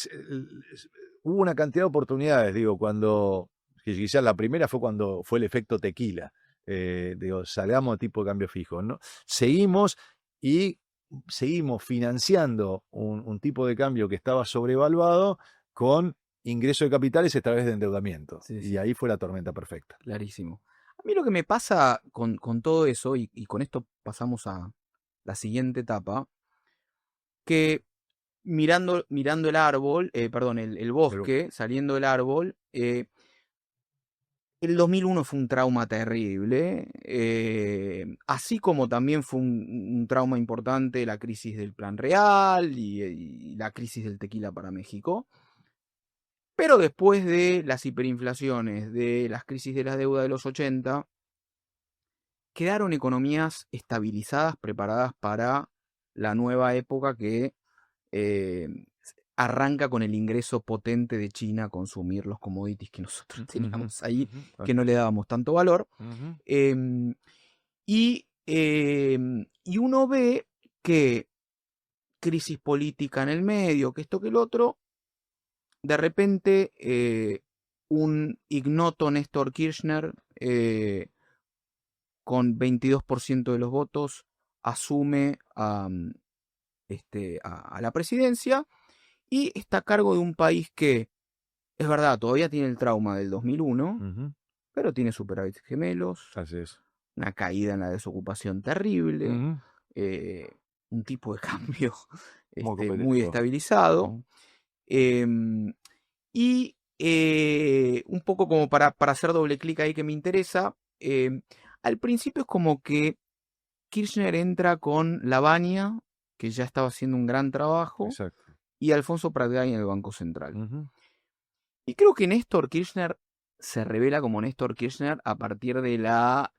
hubo una cantidad de oportunidades, digo, que quizás la primera fue cuando fue el efecto tequila, digo, salgamos de tipo de cambio fijo, ¿no? Seguimos y seguimos financiando un tipo de cambio que estaba sobrevaluado con ingreso de capitales a través de endeudamiento, sí, y sí, ahí fue la tormenta perfecta. clarísimo. A mí lo que me pasa con todo eso, y con esto pasamos a la siguiente etapa, que mirando el árbol, perdón, el Pero bosque, saliendo del árbol, el 2001 fue un trauma terrible, así como también fue un trauma importante la crisis del Plan Real y la crisis del tequila para México. Pero después de las hiperinflaciones, de las crisis de la deuda de los 80, quedaron economías estabilizadas, preparadas para la nueva época que eh, arranca con el ingreso potente de China a consumir los commodities que nosotros teníamos ahí, que no le dábamos tanto valor. Em, y uno ve que crisis política en el medio, que esto que el otro, de repente un ignoto Néstor Kirchner con 22% de los votos asume a la presidencia y está a cargo de un país que, es verdad, todavía tiene el trauma del 2001, pero tiene superávit gemelos, Así es. una caída en la desocupación terrible, un tipo de cambio muy estabilizado, y un poco como para hacer doble clic ahí que me interesa, al principio es como que Kirchner entra con Lavagna, que ya estaba haciendo un gran trabajo, Exacto. y Alfonso Pratgay en el Banco Central. Y creo que Néstor Kirchner se revela como Néstor Kirchner a partir de la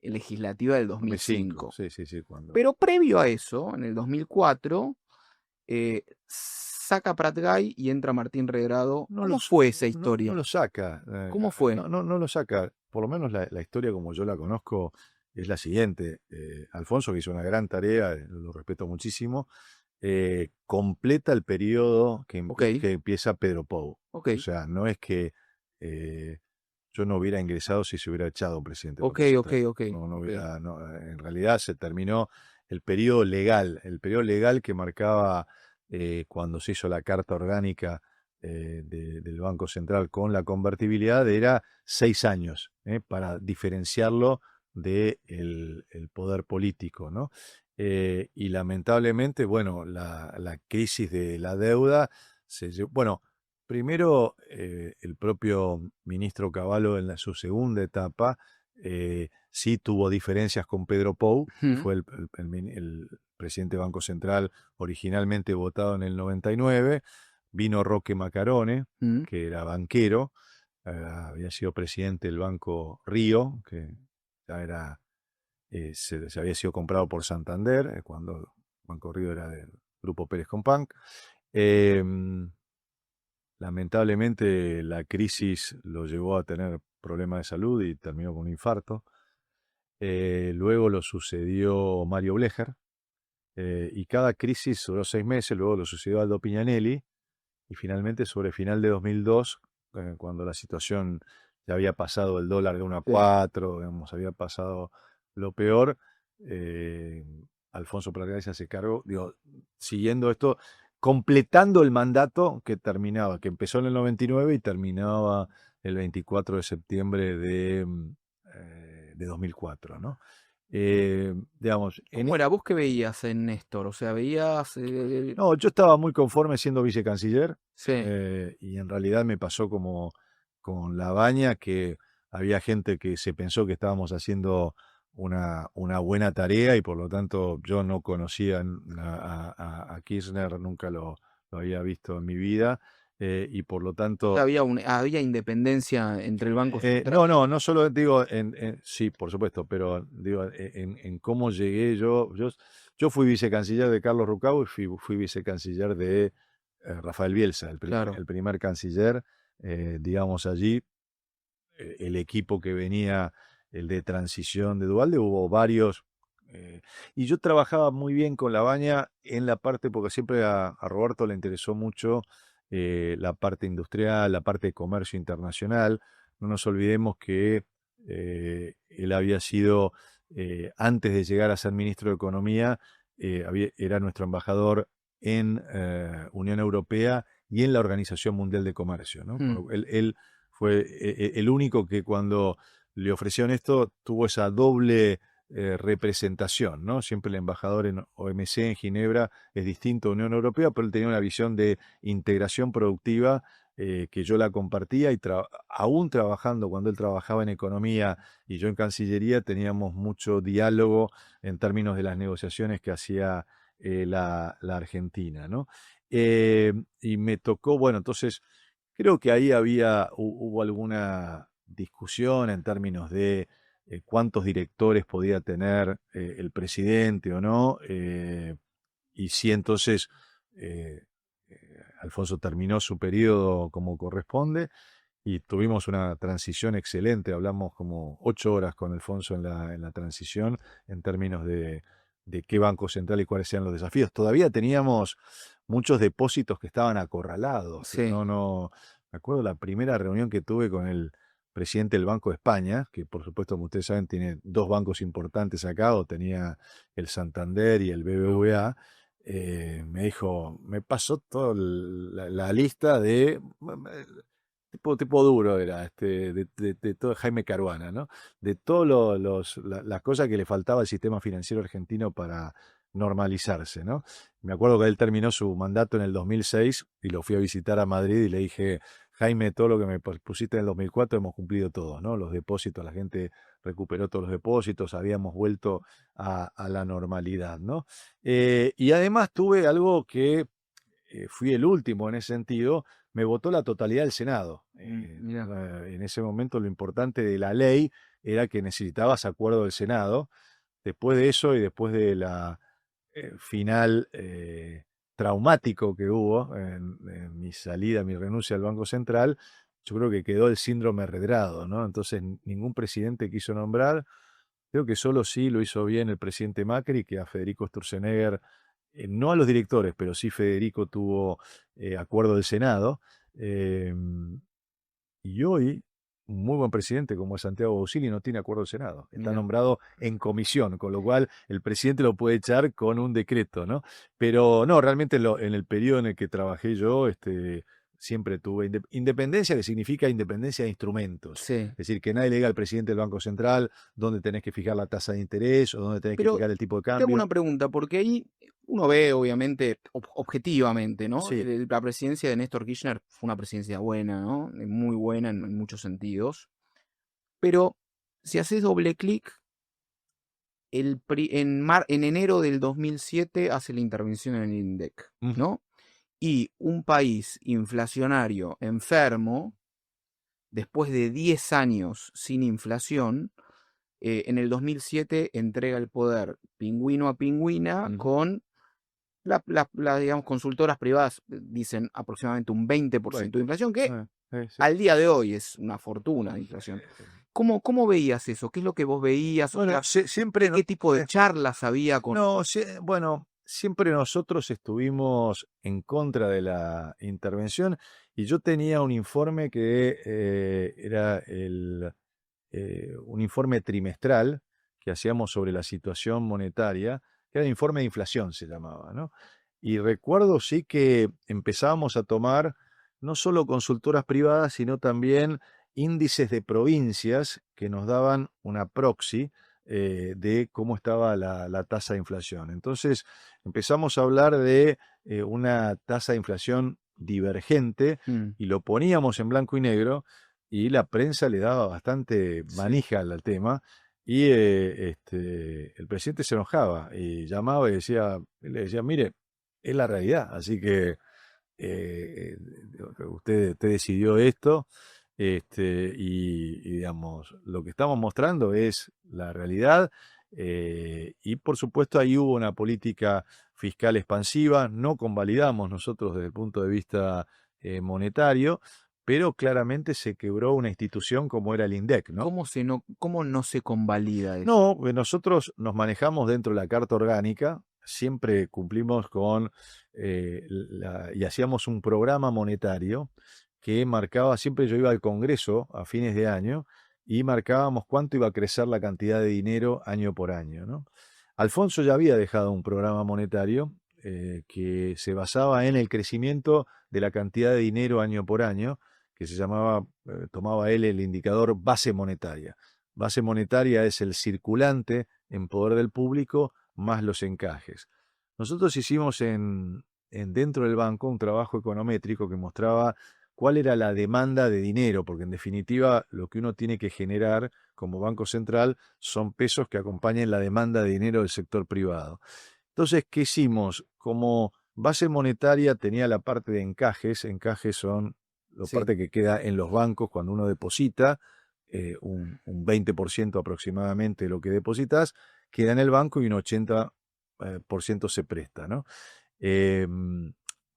legislativa del 2005. Sí, cuando... Pero previo a eso, en el 2004, saca Pratgay y entra Martín Redrado. ¿Cómo fue esa historia? No lo saca. ¿Cómo fue? No lo saca. Por lo menos la historia como yo la conozco es la siguiente. Alfonso, que hizo una gran tarea, lo respeto muchísimo, completa el periodo que empieza Pedro Pou. O sea, no es que yo no hubiera ingresado si se hubiera echado un presidente. En realidad se terminó el periodo legal que marcaba cuando se hizo la Carta Orgánica del Banco Central con la convertibilidad, era 6 años, para diferenciarlo del poder político, ¿no? Y lamentablemente, bueno, la crisis de la deuda bueno, primero el propio ministro Cavallo en su segunda etapa sí tuvo diferencias con Pedro Pou, que fue el presidente del Banco Central originalmente votado en el 99. Vino Roque Macarone, que era banquero, había sido presidente del Banco Río, que ya era se había sido comprado por Santander, cuando Banco Río era del Grupo Pérez Companc. Lamentablemente la crisis lo llevó a tener problemas de salud y terminó con un infarto. Luego lo sucedió Mario Blecher, y cada crisis duró 6 meses, luego lo sucedió Aldo Pignanelli, y finalmente sobre final de 2002, cuando la situación ya había pasado el dólar de 1 a 4, digamos, había pasado lo peor, Alfonso Pratgay se hace cargo, siguiendo esto, completando el mandato que empezó en el 99 y terminaba el 24 de septiembre de 2004, ¿no? Digamos, ¿Cómo era? ¿Vos qué veías en Néstor? O sea, veías... No, yo estaba muy conforme siendo vicecanciller. Sí. Y en realidad me pasó como con Lavagna, que había gente que se pensó que estábamos haciendo una buena tarea y por lo tanto yo no conocía a Kirchner, nunca lo había visto en mi vida. Y por lo tanto... Había independencia entre el Banco Central. No solo digo, sí, por supuesto, pero digo, en cómo llegué yo fui vicecanciller de Carlos Rucau y fui vicecanciller de Rafael Bielsa, el primer canciller, digamos allí, el equipo que venía, el de transición de Duhalde, hubo varios. Y yo trabajaba muy bien con Lavagna en la parte, porque siempre a Roberto le interesó mucho la parte industrial, la parte de comercio internacional. No nos olvidemos que él había sido, antes de llegar a ser ministro de Economía, era nuestro embajador en Unión Europea y en la Organización Mundial de Comercio, ¿no? Él fue el único que cuando le ofrecieron esto tuvo esa doble representación, ¿no? Siempre el embajador en OMC, en Ginebra, es distinto a Unión Europea, pero él tenía una visión de integración productiva que yo la compartía, y aún trabajando, cuando él trabajaba en economía y yo en Cancillería, teníamos mucho diálogo en términos de las negociaciones que hacía la Argentina, ¿no? Y me tocó, bueno, entonces creo que ahí hubo alguna discusión en términos de cuántos directores podía tener el presidente o no, y si entonces Alfonso terminó su periodo como corresponde y tuvimos una transición excelente. Hablamos como 8 horas con Alfonso en la transición en términos de qué banco central y cuáles eran los desafíos. Todavía teníamos muchos depósitos que estaban acorralados. Sí, Me acuerdo la primera reunión que tuve con el presidente del Banco de España, que por supuesto, como ustedes saben, tiene dos bancos importantes acá, o tenía el Santander y el BBVA. Me dijo, me pasó toda la lista de tipo duro era, de todo Jaime Caruana, ¿no? De todas las cosas que le faltaba al sistema financiero argentino para normalizarse, ¿no? Me acuerdo que él terminó su mandato en el 2006 y lo fui a visitar a Madrid y le dije, Jaime, todo lo que me pusiste en el 2004 hemos cumplido todo, ¿no? Los depósitos, la gente recuperó todos los depósitos, habíamos vuelto a la normalidad, ¿no? Y además tuve algo que fui el último en ese sentido, me votó la totalidad del Senado. mira, En ese momento lo importante de la ley era que necesitabas acuerdo del Senado. Después de eso y después de la final traumático que hubo en mi salida, mi renuncia al Banco Central, yo creo que quedó el síndrome Redrado, ¿no? Entonces ningún presidente quiso nombrar. Creo que solo sí lo hizo bien el presidente Macri, que a Federico Sturzenegger, no a los directores, pero sí Federico tuvo acuerdo del Senado. eh, y hoy, un muy buen presidente como es Santiago Bausili no tiene acuerdo del Senado. Está mira. nombrado en comisión, con lo cual el presidente lo puede echar con un decreto, ¿no? Pero no, realmente en el periodo en el que trabajé yo, siempre tuve independencia, que significa independencia de instrumentos. Sí. Es decir, que nadie le diga al presidente del Banco Central dónde tenés que fijar la tasa de interés o dónde tenés que Pero fijar el tipo de te hago cambio. una pregunta, porque ahí uno ve, obviamente, objetivamente, ¿no? Sí, La presidencia de Néstor Kirchner fue una presidencia buena, ¿no? Muy buena en muchos sentidos. Pero si haces doble clic, en enero del 2007 hace la intervención en el INDEC, mm, ¿no? Y un país inflacionario, enfermo, después de 10 años sin inflación, en el 2007 entrega el poder pingüino a pingüina mm, con digamos, consultoras privadas dicen aproximadamente un 20% bueno, de inflación, que sí. al día de hoy es una fortuna de inflación. ¿Cómo veías eso? ¿Qué es lo que vos veías? O Bueno, sea, siempre, ¿qué tipo de charlas había con... no, bueno, siempre nosotros estuvimos en contra de la intervención y yo tenía un informe que era un informe trimestral que hacíamos sobre la situación monetaria, que era el informe de inflación, se llamaba, ¿no? Y recuerdo sí que empezábamos a tomar no solo consultoras privadas, sino también índices de provincias que nos daban una proxy de cómo estaba la tasa de inflación. Entonces empezamos a hablar de una tasa de inflación divergente Mm, y lo poníamos en blanco y negro y la prensa le daba bastante sí, manija al tema y el presidente se enojaba y llamaba y le decía, mire, es la realidad, así que eh, usted decidió esto, digamos, lo que estamos mostrando es la realidad, y por supuesto ahí hubo una política fiscal expansiva, no convalidamos nosotros desde el punto de vista monetario, pero claramente se quebró una institución como era el INDEC, ¿no? cómo no se convalida eso? No, nosotros nos manejamos dentro de la Carta Orgánica, siempre cumplimos con y hacíamos un programa monetario que marcaba, siempre yo iba al Congreso a fines de año y marcábamos cuánto iba a crecer la cantidad de dinero año por año, ¿no? Alfonso ya había dejado un programa monetario que se basaba en el crecimiento de la cantidad de dinero año por año, que se llamaba, tomaba él el indicador base monetaria. Base monetaria es el circulante en poder del público más los encajes. Nosotros hicimos dentro del banco un trabajo econométrico que mostraba cuál era la demanda de dinero, porque en definitiva lo que uno tiene que generar como Banco Central son pesos que acompañen la demanda de dinero del sector privado. Entonces, ¿qué hicimos? Como base monetaria tenía la parte de encajes. Encajes son la Sí, parte que queda en los bancos cuando uno deposita, un 20% aproximadamente de lo que depositas, queda en el banco y un 80% se presta, ¿no?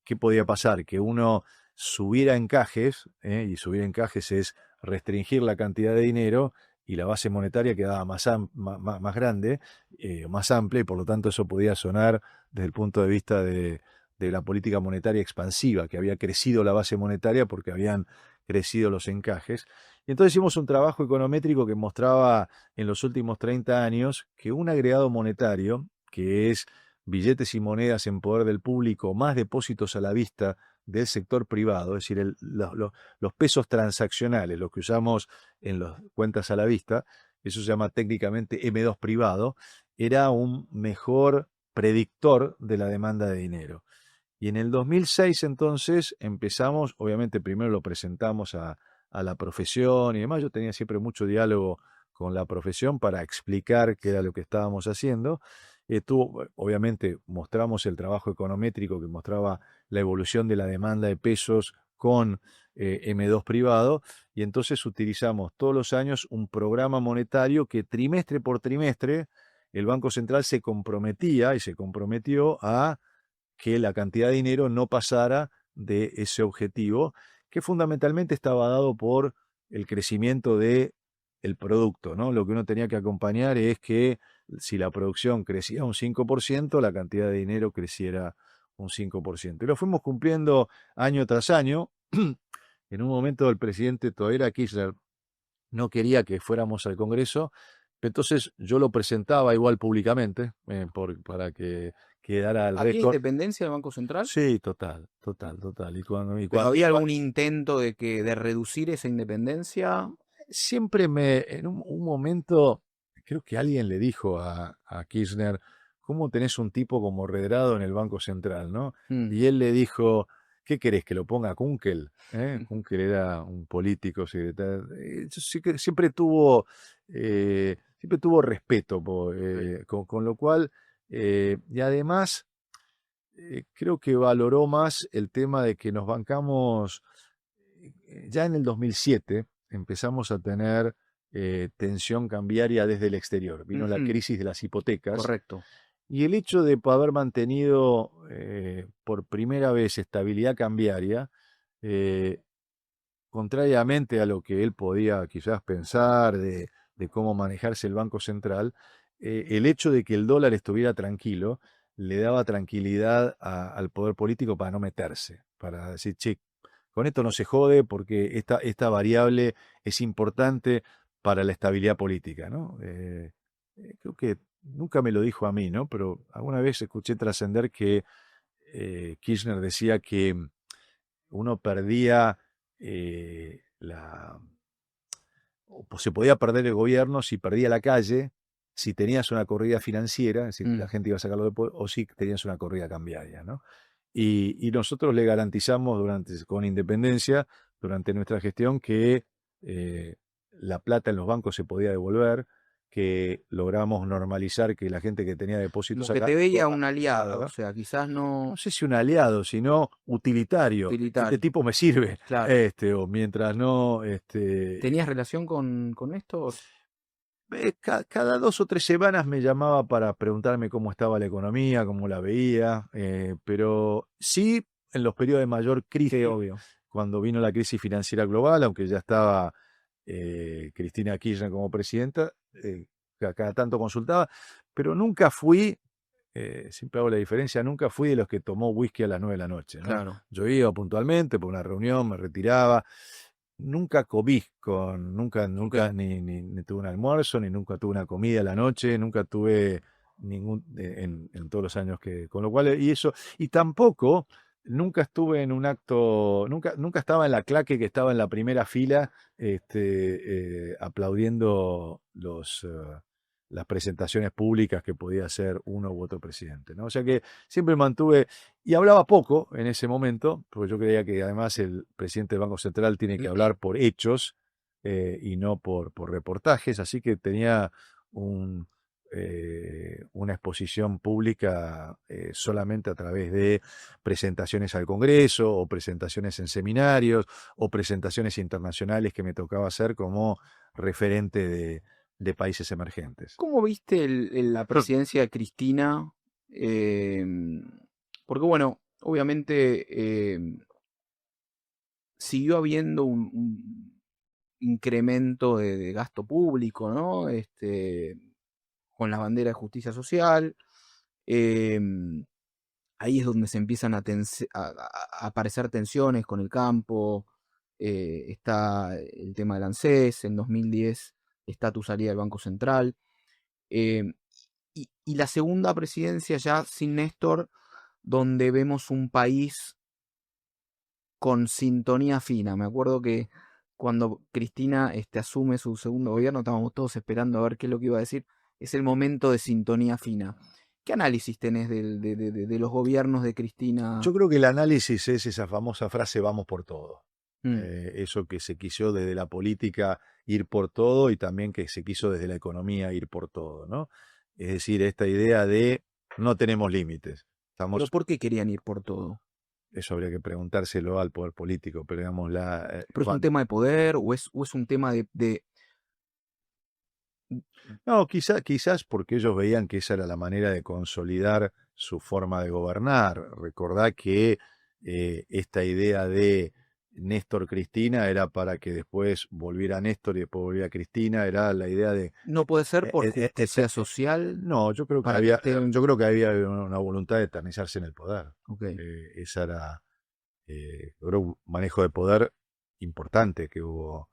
¿qué podía pasar? Que uno subiera encajes, y subir encajes es restringir la cantidad de dinero y la base monetaria quedaba más grande, más amplia, y por lo tanto eso podía sonar desde el punto de vista de la política monetaria expansiva, que había crecido la base monetaria porque habían crecido los encajes. Y entonces hicimos un trabajo econométrico que mostraba en los últimos 30 años que un agregado monetario, que es billetes y monedas en poder del público, más depósitos a la vista del sector privado, es decir, los pesos transaccionales, los que usamos en las cuentas a la vista, eso se llama técnicamente M2 privado, era un mejor predictor de la demanda de dinero. Y en el 2006 entonces empezamos, obviamente primero lo presentamos a la profesión y demás, yo tenía siempre mucho diálogo con la profesión para explicar qué era lo que estábamos haciendo. Obviamente mostramos el trabajo econométrico que mostraba la evolución de la demanda de pesos con M2 privado, y entonces utilizamos todos los años un programa monetario que trimestre por trimestre el Banco Central se comprometía y se comprometió a que la cantidad de dinero no pasara de ese objetivo, que fundamentalmente estaba dado por el crecimiento del producto, ¿no? Lo que uno tenía que acompañar es que si la producción crecía un 5%, la cantidad de dinero creciera un 5%. Y lo fuimos cumpliendo año tras año. En un momento el presidente todavía era Kirchner, no quería que fuéramos al Congreso, entonces yo lo presentaba igual públicamente, para que quedara el ¿Había récord. independencia del Banco Central? Sí, total, total, total. ¿Pero había algún intento de reducir esa independencia? Siempre en un momento, creo que alguien le dijo a Kirchner, ¿cómo tenés un tipo como Redrado en el Banco Central, no? Mm. Y él le dijo, ¿qué querés, que lo ponga Kunkel? Kunkel era un político secretario. Sí que siempre tuvo respeto, con lo cual, y además, creo que valoró más el tema de que nos bancamos. Ya en el 2007 empezamos a tener tensión cambiaria desde el exterior. Vino la crisis de las hipotecas. Correcto. Y el hecho de haber mantenido por primera vez estabilidad cambiaria, contrariamente a lo que él podía quizás pensar de cómo manejarse el Banco Central, el hecho de que el dólar estuviera tranquilo le daba tranquilidad al poder político para no meterse, para decir, che, con esto no se jode porque esta variable es importante para la estabilidad política, ¿no? Creo que nunca me lo dijo a mí, ¿no? Pero alguna vez escuché trascender que Kirchner decía que uno perdía se podía perder el gobierno si perdía la calle, si tenías una corrida financiera, es decir, la gente iba a sacarlo de poder, o si tenías una corrida cambiaria, ¿no? Y nosotros le garantizamos con independencia, durante nuestra gestión, que la plata en los bancos se podía devolver, que logramos normalizar que la gente que tenía depósitos Como que acá te veía un aliado, o sea, quizás no no sé si un aliado, sino utilitario. Este utilitario. tipo me sirve. Claro. O mientras no. ¿Tenías relación con esto? Cada 2 o 3 semanas me llamaba para preguntarme cómo estaba la economía, cómo la veía, pero sí en los periodos de mayor crisis, Sí, obvio. cuando vino la crisis financiera global, aunque ya estaba Cristina Kirchner como presidenta, cada tanto consultaba, pero nunca fui, siempre hago la diferencia, nunca fui de los que tomó whisky a las 9 de la noche, ¿no? Claro. Yo iba puntualmente por una reunión, me retiraba. Nunca comí nunca ni tuve un almuerzo, ni nunca tuve una comida a la noche, nunca tuve ningún, en todos los años con lo cual, y tampoco, nunca estuve en un acto, nunca estaba en la claque que estaba en la primera fila, aplaudiendo las presentaciones públicas que podía hacer uno u otro presidente, ¿no? O sea que siempre mantuve, y hablaba poco en ese momento, porque yo creía que además el presidente del Banco Central tiene que hablar por hechos y no por reportajes, así que tenía una exposición pública solamente a través de presentaciones al Congreso o presentaciones en seminarios o presentaciones internacionales que me tocaba hacer como referente de países emergentes. ¿Cómo viste la presidencia de Cristina? Porque bueno, obviamente siguió habiendo un incremento de gasto público, ¿no? Con la bandera de justicia social. Ahí es donde se empiezan a aparecer tensiones con el campo. Está el tema del ANSES, en 2010 está tu salida del Banco Central. eh, y la segunda presidencia ya sin Néstor, donde vemos un país con sintonía fina. Me acuerdo que cuando Cristina asume su segundo gobierno, estábamos todos esperando a ver qué es lo que iba a decir. Es el momento de sintonía fina. ¿Qué análisis tenés de los gobiernos de Cristina? Yo creo que el análisis es esa famosa frase vamos por todo. Mm, Eso que se quiso desde la política ir por todo y también que se quiso desde la economía ir por todo, ¿no? Es decir, esta idea de no tenemos límites. ¿Pero Estamos, por qué querían ir por todo? eso habría que preguntárselo al poder político, pero digamos, ¿Pero es un tema de poder o es un tema de... no, quizás porque ellos veían que esa era la manera de consolidar su forma de gobernar. Recordá que esta idea de Néstor Cristina era para que después volviera Néstor y después volviera Cristina, era la idea de... No puede ser por este, justicia social no, para que esté... yo creo que había una voluntad de eternizarse en el poder. Ok. Esa era, yo creo, un manejo de poder importante que hubo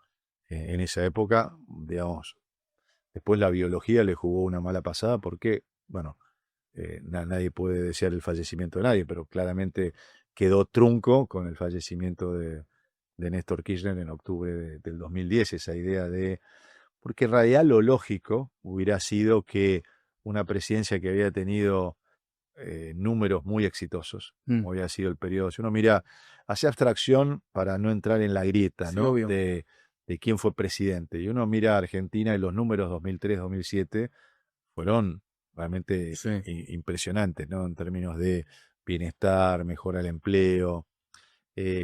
en esa época, digamos. Después la biología le jugó una mala pasada porque, bueno, nadie puede desear el fallecimiento de nadie, pero claramente quedó trunco con el fallecimiento de Néstor Kirchner en octubre del 2010, esa idea de... Porque en realidad lo lógico hubiera sido que una presidencia que había tenido números muy exitosos, Mm, como había sido el periodo. Si uno mira, hace abstracción para no entrar en la grieta, sí, ¿no? obvio. De quién fue presidente. Y uno mira a Argentina y los números 2003-2007 fueron realmente Sí, impresionantes, ¿no? En términos de bienestar, mejora del empleo,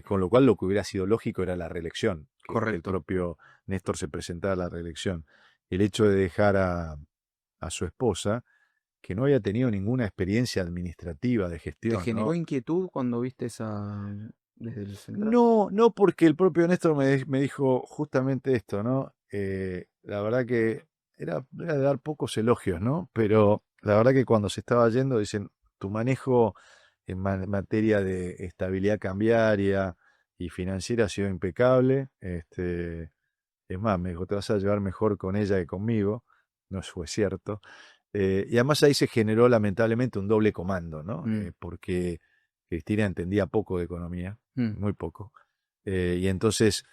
con lo cual lo que hubiera sido lógico era la reelección, que el correcto. propio Néstor se presentara a la reelección. El hecho de dejar a su esposa, que no había tenido ninguna experiencia administrativa de ¿Te gestión, generó ¿no? inquietud cuando viste esa desde el central? No, no porque el propio Néstor me dijo justamente esto, ¿no? La verdad que era de dar pocos elogios, ¿no? Pero la verdad que cuando se estaba yendo, dicen, tu manejo en materia de estabilidad cambiaria y financiera ha sido impecable. Es más, me dijo, te vas a llevar mejor con ella que conmigo. No fue cierto. Y además ahí se generó lamentablemente un doble comando, ¿no? Mm, Porque Cristina entendía poco de economía, mm, muy poco. Y entonces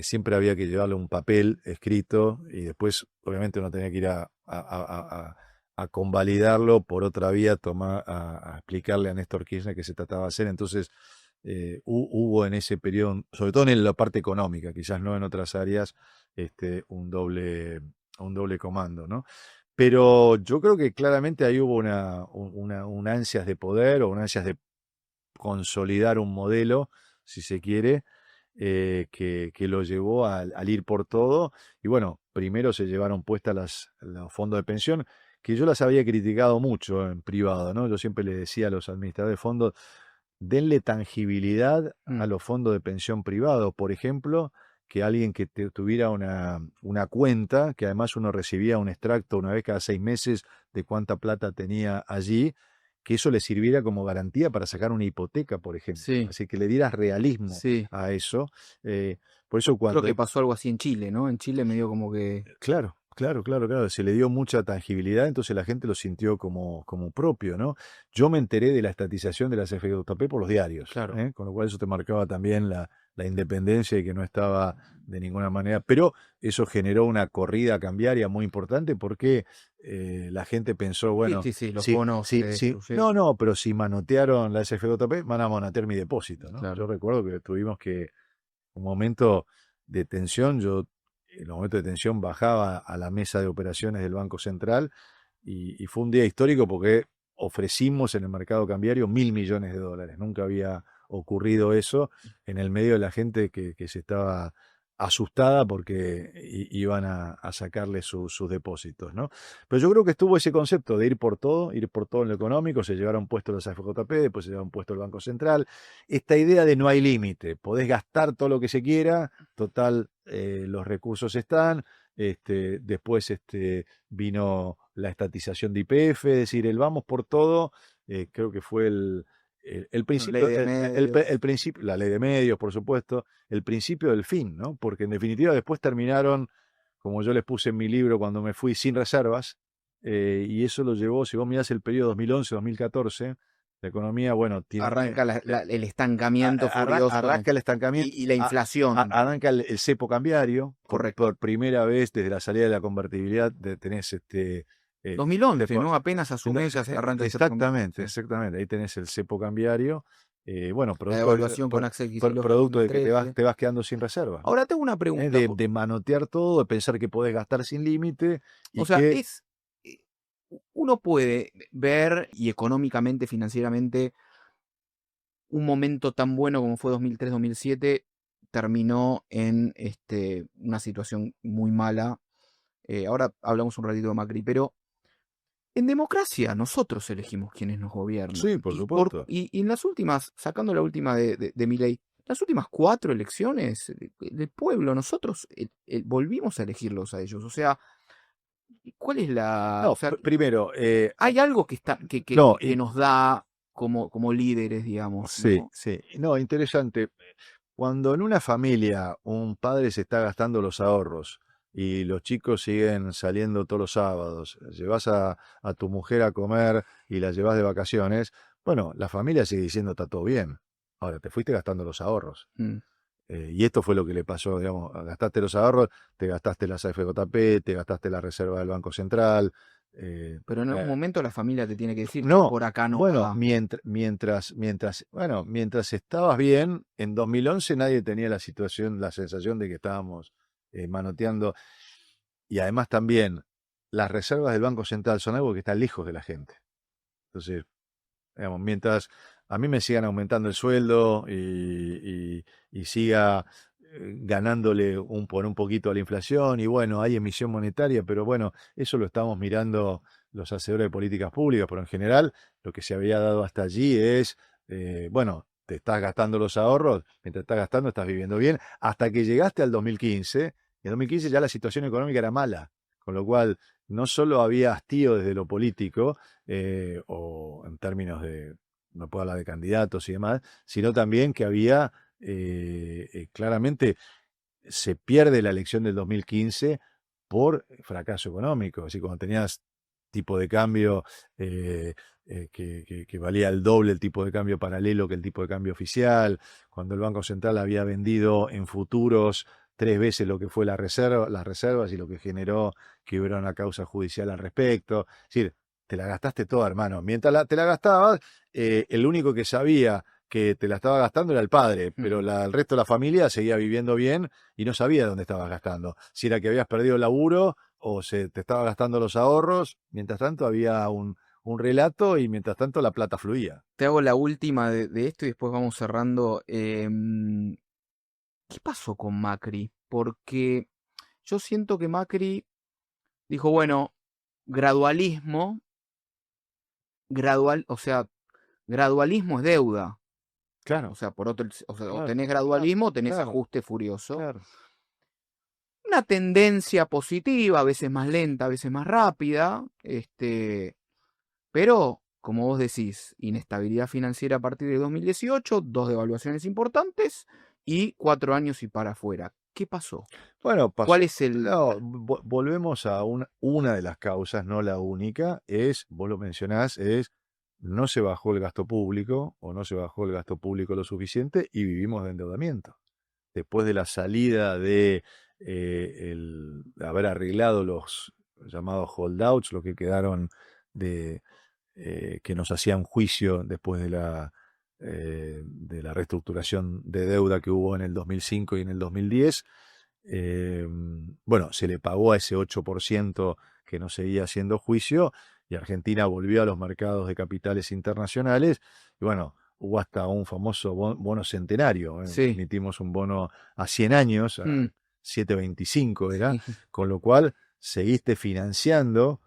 siempre había que llevarle un papel escrito y después obviamente uno tenía que ir a convalidarlo por otra vía, a explicarle a Néstor Kirchner qué se trataba de hacer. Entonces hubo en ese periodo, sobre todo en la parte económica, quizás no en otras áreas, un doble comando, ¿no? Pero yo creo que claramente ahí hubo un ansias de poder o un ansias de consolidar un modelo, si se quiere, que lo llevó al ir por todo. Y bueno, primero se llevaron puestas los fondos de pensión, que yo las había criticado mucho en privado, ¿no? Yo siempre le decía a los administradores de fondos, denle tangibilidad a mm. los fondos de pensión privados, por ejemplo, que alguien que tuviera una cuenta, que además uno recibía un extracto una vez cada 6 meses de cuánta plata tenía allí, que eso le sirviera como garantía para sacar una hipoteca, por ejemplo. Sí, Así que le dieras realismo sí. a eso. Por eso Creo cuando... que pasó algo así en Chile, ¿no? En Chile medio como que... Claro, claro. Se le dio mucha tangibilidad, entonces la gente lo sintió como propio, ¿no? Yo me enteré de la estatización de las FJP por los diarios, Claro. ¿eh? Con lo cual eso te marcaba también la independencia y que no estaba de ninguna manera. Pero eso generó una corrida cambiaria muy importante porque la gente pensó, Sí, bueno, sí, sí, los sí, bonos sí, se sí, destruyeron. no, pero si manotearon la SFJP, van a manotear mi depósito, ¿no? Yo Claro. recuerdo que tuvimos un momento de tensión, yo en los momentos de tensión bajaba a la mesa de operaciones del Banco Central y fue un día histórico porque ofrecimos en el mercado cambiario $1.000 millones. Nunca había ocurrido eso en el medio de la gente que se estaba asustada porque iban a sacarle sus depósitos, ¿no? Pero yo creo que estuvo ese concepto de ir por todo en lo económico, se llevaron puesto los AFJP, después se llevaron puesto el Banco Central, esta idea de no hay límite, podés gastar todo lo que se quiera, total, los recursos están, después vino la estatización de YPF, es decir, el vamos por todo, creo que fue el Ley principio, de medios. el principio, la ley de medios, por supuesto, el principio del fin, ¿no? Porque en definitiva después terminaron, como yo les puse en mi libro cuando me fui, sin reservas, y eso lo llevó, si vos mirás el periodo 2011-2014, la economía, bueno, Arranca el estancamiento furioso arranca el estancamiento, y la inflación. arranca el cepo cambiario, Correcto. por primera vez desde la salida de la convertibilidad, tenés 2011, cepo- ¿no? Apenas asume, ya se arranca el cepo Exactamente, cambiario. exactamente. Ahí tenés el cepo cambiario. Bueno, La devaluación con Axel Kicillof en producto de que 2013. te vas quedando sin reserva. Ahora tengo una pregunta. De manotear todo, de pensar que podés gastar sin límite O y sea, que. eh, uno puede ver y económicamente, financieramente, un momento tan bueno como fue 2003-2007 terminó en una situación muy mala. Ahora hablamos un ratito de Macri, pero en democracia nosotros elegimos quienes nos gobiernan. Sí, por supuesto. Y en las últimas, sacando la última de Milei, las últimas 4 elecciones del pueblo, nosotros volvimos a elegirlos a ellos. O sea, ¿cuál es la...? No, O sea, primero. hay algo que No, nos da como líderes, digamos, sí, ¿no? sí. No, interesante. Cuando en una familia un padre se está gastando los ahorros y los chicos siguen saliendo todos los sábados, llevas a tu mujer a comer y la llevas de vacaciones, bueno, la familia sigue diciendo está todo bien. Ahora, te fuiste gastando los ahorros. Mm. Y esto fue lo que le pasó, digamos, gastaste los ahorros, te gastaste las AFJP, te gastaste la reserva del Banco Central. Pero en algún momento la familia te tiene que decir, no, por acá no bueno, va. mientras estabas bien, en 2011 nadie tenía la situación, la sensación de que estábamos manoteando. Y además también, las reservas del Banco Central son algo que está lejos de la gente. Entonces, digamos, mientras a mí me sigan aumentando el sueldo y siga ganándole por un poquito a la inflación, y bueno, hay emisión monetaria, pero bueno, eso lo estamos mirando los hacedores de políticas públicas, pero en general lo que se había dado hasta allí es, bueno, te estás gastando los ahorros, mientras estás gastando estás viviendo bien, hasta que llegaste al 2015, y en 2015 ya la situación económica era mala, con lo cual no solo había hastío desde lo político, o en términos de, no puedo hablar de candidatos y demás, sino también que había, claramente, se pierde la elección del 2015 por fracaso económico. Es decir, cuando tenías tipo de cambio que valía el doble el tipo de cambio paralelo que el tipo de cambio oficial, cuando el Banco Central había vendido en futuros 3 veces lo que fue las reservas y lo que generó que hubiera una causa judicial al respecto. Es decir, te la gastaste toda, hermano. Mientras te la gastabas, el único que sabía que te la estaba gastando era el padre, pero el resto de la familia seguía viviendo bien y no sabía dónde estabas gastando. Si era que habías perdido el laburo o se te estaba gastando los ahorros, mientras tanto había un relato y mientras tanto la plata fluía. Te hago la última de esto y después vamos cerrando. ¿Qué pasó con Macri? Porque yo siento que Macri dijo, bueno, gradualismo, o sea, gradualismo es deuda. Claro. O sea, o Claro, tenés gradualismo o tenés claro, ajuste furioso. claro. Una tendencia positiva, a veces más lenta, a veces más rápida, pero, como vos decís, inestabilidad financiera a partir de 2018, 2 devaluaciones importantes y 4 años y para afuera. ¿Qué pasó? Bueno, pasó. ¿Cuál es el...? No, volvemos a una de las causas, no la única, vos lo mencionás, no se bajó el gasto público o no se bajó el gasto público lo suficiente y vivimos de endeudamiento. Después de la salida de haber arreglado los llamados holdouts, lo que quedaron que nos hacían juicio después de la reestructuración de deuda que hubo en el 2005 y en el 2010, bueno, se le pagó a ese 8% que no seguía haciendo juicio y Argentina volvió a los mercados de capitales internacionales y bueno, hubo hasta un famoso bono centenario. Sí. Emitimos un bono a 100 años, 7,25 era, Sí. con lo cual seguiste financiando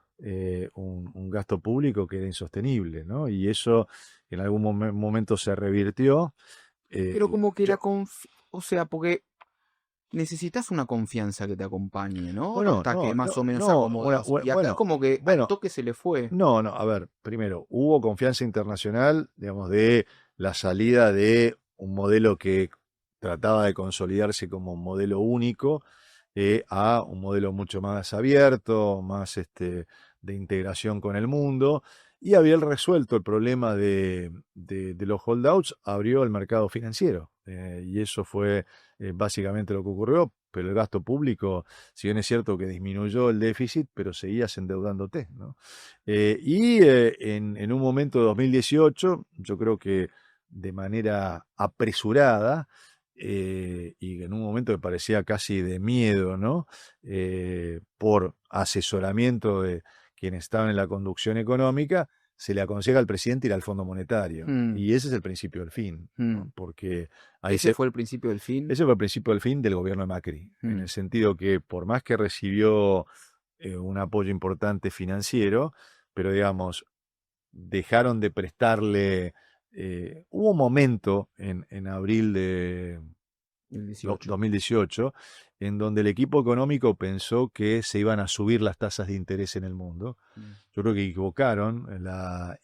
un gasto público que era insostenible, ¿no? Y eso en algún momento se revirtió. Pero como que Yo, o sea, porque necesitas una confianza que te acompañe, ¿no? bueno, Hasta que no, más no, o menos no, acomodas. Y acá bueno, como que al bueno, toque se le fue. no, no, a ver, primero, hubo confianza internacional, digamos, de la salida de un modelo que trataba de consolidarse como un modelo único a un modelo mucho más abierto, más de integración con el mundo, y había resuelto el problema de los holdouts, abrió el mercado financiero, y eso fue básicamente lo que ocurrió, pero el gasto público, si bien es cierto que disminuyó el déficit, pero seguías endeudándote, ¿no? En un momento de 2018, yo creo que de manera apresurada, y en un momento que parecía casi de miedo, ¿no? Por asesoramiento de quienes estaban en la conducción económica, se le aconseja al presidente ir al Fondo Monetario. Mm, Y ese es el principio del fin, mm. ¿no? Porque ahí Ese se, fue el principio del fin. ese fue el principio del fin del gobierno de Macri, en Mm. el sentido que por más que recibió un apoyo importante financiero, pero digamos, dejaron de prestarle. Hubo un momento en abril de El 18. 2018 en donde el equipo económico pensó que se iban a subir las tasas de interés en el mundo. Mm. Yo creo que equivocaron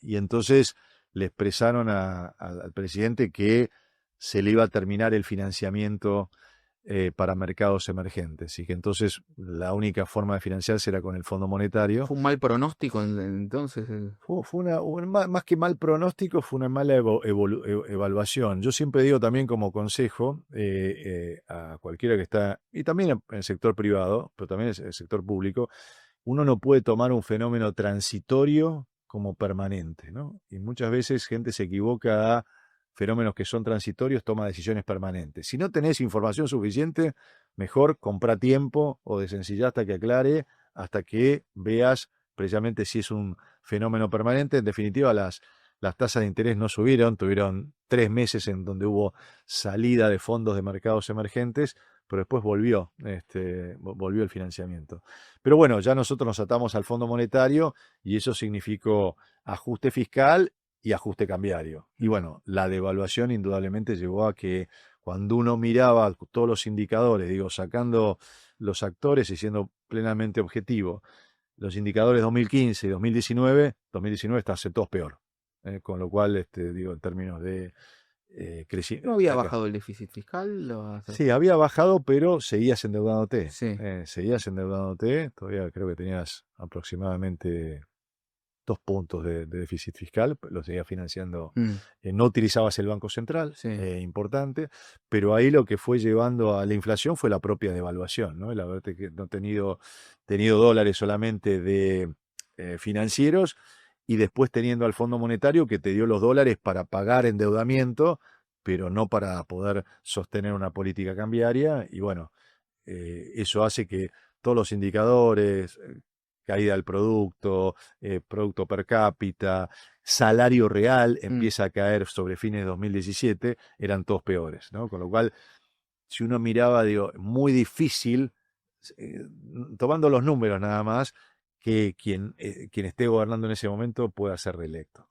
y entonces le expresaron al presidente que se le iba a terminar el financiamiento para mercados emergentes y que entonces la única forma de financiarse era con el Fondo Monetario. Fue un mal pronóstico entonces. Fue más que mal pronóstico, fue una mala evaluación. Yo siempre digo también como consejo a cualquiera que está, y también en el sector privado, pero también en el sector público, uno no puede tomar un fenómeno transitorio como permanente, ¿no? Y muchas veces gente se equivoca a fenómenos que son transitorios, toma decisiones permanentes. Si no tenés información suficiente, mejor compra tiempo o desencillá hasta que aclare, hasta que veas precisamente si es un fenómeno permanente. En definitiva, las tasas de interés no subieron, tuvieron 3 meses en donde hubo salida de fondos de mercados emergentes, pero después volvió el financiamiento. Pero bueno, ya nosotros nos atamos al Fondo Monetario y eso significó ajuste fiscal y ajuste cambiario. Y bueno, la devaluación indudablemente llevó a que cuando uno miraba todos los indicadores, digo, sacando los actores y siendo plenamente objetivo, los indicadores 2015 y 2019 están todos peor. Con lo cual, digo, en términos de ¿No crecimiento. había bajado el déficit fiscal? Sí, había bajado, pero seguías endeudándote. Sí. Seguías endeudándote. Todavía creo que tenías aproximadamente 2 puntos de déficit fiscal, lo seguías financiando. Mm. No utilizabas el Banco Central, Sí. importante, pero ahí lo que fue llevando a la inflación fue la propia devaluación, ¿no? El haberte no tenido dólares solamente de financieros y después teniendo al Fondo Monetario que te dio los dólares para pagar endeudamiento, pero no para poder sostener una política cambiaria. Y bueno, eso hace que todos los indicadores, caída del producto, producto per cápita, salario real empieza a caer sobre fines de 2017, eran todos peores, ¿no? Con lo cual, si uno miraba, digo, muy difícil, tomando los números nada más, que quien esté gobernando en ese momento pueda ser reelecto.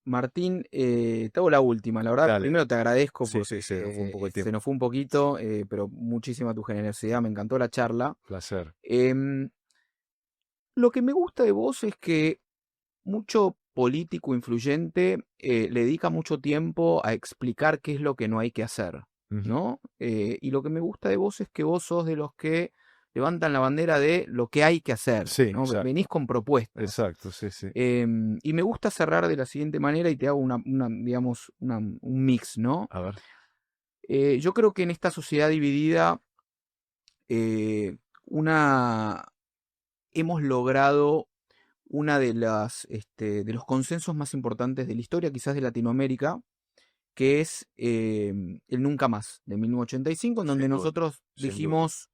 Martín, te hago la última. La verdad, Dale. primero te agradezco Sí, porque se nos fue un poco de tiempo. se nos fue un poquito, pero muchísima tu generosidad, me encantó la charla. Placer. Lo que me gusta de vos es que mucho político influyente le dedica mucho tiempo a explicar qué es lo que no hay que hacer, ¿no? Y lo que me gusta de vos es que vos sos de los que levantan la bandera de lo que hay que hacer, Sí, ¿no? exacto. Venís con propuestas. Exacto, sí, sí. Y me gusta cerrar de la siguiente manera y te hago digamos, un mix, ¿no? A ver. Yo creo que en esta sociedad dividida, hemos logrado una de de los consensos más importantes de la historia, quizás de Latinoamérica, que es el Nunca Más, de 1985, en donde Sin duda, nosotros sin duda. dijimos,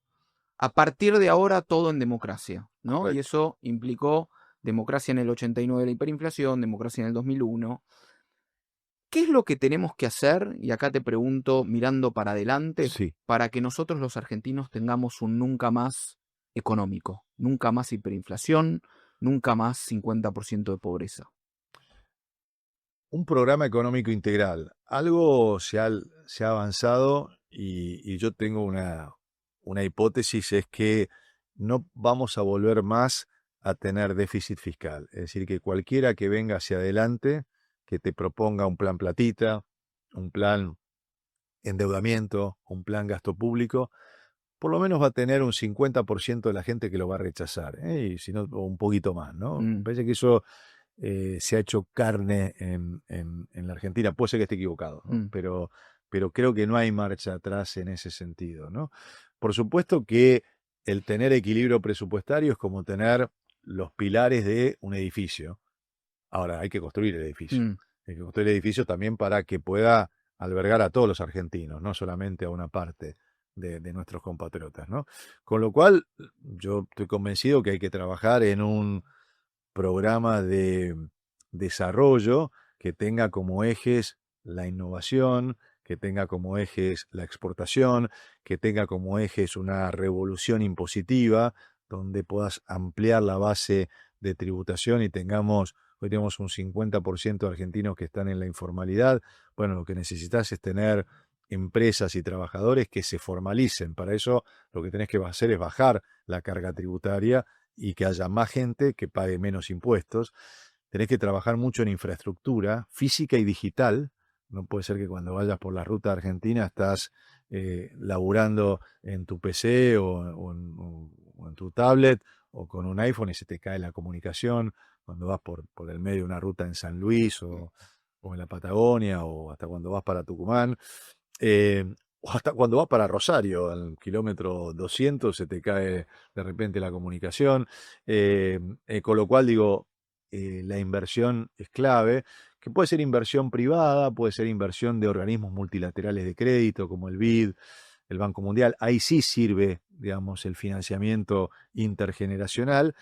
a partir de ahora todo en democracia, ¿no? Correcto. Y eso implicó democracia en el 89 de la hiperinflación, democracia en el 2001. ¿qué es lo que tenemos que hacer? Y acá te pregunto, mirando para adelante, Sí. para que nosotros los argentinos tengamos un nunca más económico, nunca más hiperinflación, nunca más 50% de pobreza. Un programa económico integral. Algo se ha avanzado y yo tengo una hipótesis, es que no vamos a volver más a tener déficit fiscal. Es decir, que cualquiera que venga hacia adelante, que te proponga un plan platita, un plan endeudamiento, un plan gasto público, por lo menos va a tener un 50% de la gente que lo va a rechazar, y si no, un poquito más, ¿no? Me parece que eso se ha hecho carne en la Argentina. Puede ser que esté equivocado, ¿no? Pero creo que no hay marcha atrás en ese sentido, ¿no? Por supuesto que el tener equilibrio presupuestario es como tener los pilares de un edificio. Ahora, hay que construir el edificio. Hay que construir el edificio también para que pueda albergar a todos los argentinos, no solamente a una parte de nuestros compatriotas, ¿no? Con lo cual, yo estoy convencido que hay que trabajar en un programa de desarrollo que tenga como ejes la innovación, que tenga como ejes la exportación, que tenga como ejes una revolución impositiva, donde puedas ampliar la base de tributación y hoy tenemos un 50% de argentinos que están en la informalidad. Bueno, lo que necesitas es tener empresas y trabajadores que se formalicen. Para eso lo que tenés que hacer es bajar la carga tributaria y que haya más gente que pague menos impuestos. Tenés que trabajar mucho en infraestructura física y digital. No puede ser que cuando vayas por la ruta argentina estás laburando en tu PC o en tu tablet o con un iPhone y se te cae la comunicación cuando vas por el medio de una ruta en San Luis o en la Patagonia, o hasta cuando vas para Tucumán. O hasta cuando vas para Rosario, al kilómetro 200 se te cae de repente la comunicación. Con lo cual digo, la inversión es clave, que puede ser inversión privada, puede ser inversión de organismos multilaterales de crédito como el BID, el Banco Mundial. Ahí sí sirve, digamos, el financiamiento intergeneracional.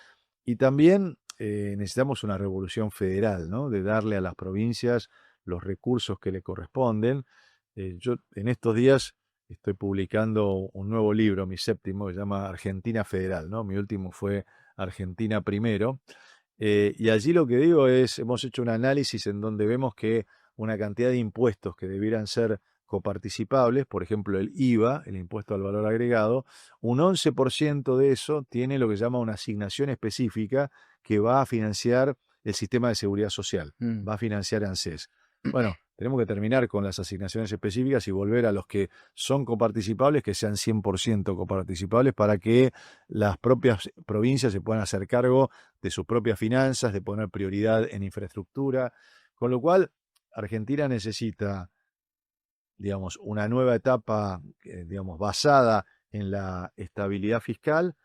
Y también necesitamos una revolución federal, ¿no? De darle a las provincias los recursos que le corresponden. Yo en estos días estoy publicando un nuevo libro, mi séptimo, que se llama Argentina Federal, ¿no? Mi último fue Argentina Primero. Y allí lo que digo es, hemos hecho un análisis en donde vemos que una cantidad de impuestos que debieran ser coparticipables, por ejemplo el IVA, el impuesto al valor agregado, un 11% de eso tiene lo que se llama una asignación específica que va a financiar el sistema de seguridad social, va a financiar ANSES. Bueno, tenemos que terminar con las asignaciones específicas y volver a los que son coparticipables, que sean 100% coparticipables, para que las propias provincias se puedan hacer cargo de sus propias finanzas, de poner prioridad en infraestructura. Con lo cual, Argentina necesita, digamos, una nueva etapa, digamos, basada en la estabilidad fiscal,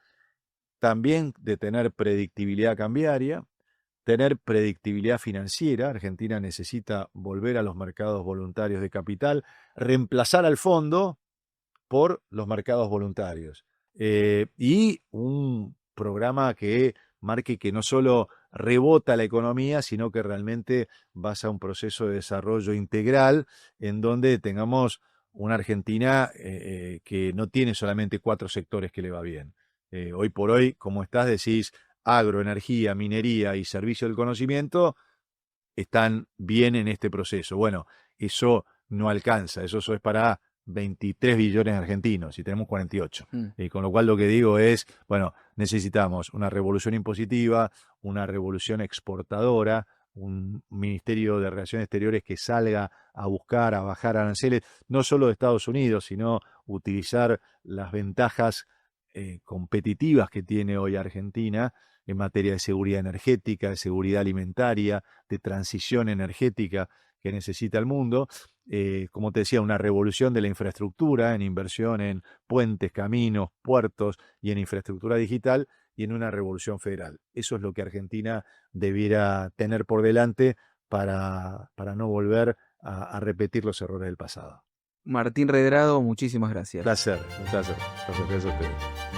también de tener predictibilidad cambiaria, tener predictibilidad financiera. Argentina necesita volver a los mercados voluntarios de capital, reemplazar al fondo por los mercados voluntarios. Y un programa que marque que no solo rebota la economía, sino que realmente basa un proceso de desarrollo integral en donde tengamos una Argentina que no tiene solamente 4 sectores que le va bien. Hoy por hoy, como estás, decís, agro, energía, minería y servicio del conocimiento están bien en este proceso. Bueno, eso no alcanza, eso es para 23 billones de argentinos y tenemos 48. Con lo cual lo que digo es, bueno, necesitamos una revolución impositiva, una revolución exportadora, un Ministerio de Relaciones Exteriores que salga a buscar, a bajar aranceles, no solo de Estados Unidos, sino utilizar las ventajas competitivas que tiene hoy Argentina en materia de seguridad energética, de seguridad alimentaria, de transición energética que necesita el mundo. Como te decía, una revolución de la infraestructura, en inversión en puentes, caminos, puertos y en infraestructura digital, y en una revolución federal. Eso es lo que Argentina debiera tener por delante para no volver a repetir los errores del pasado. Martín Redrado, muchísimas gracias. Un placer. Gracias a ustedes.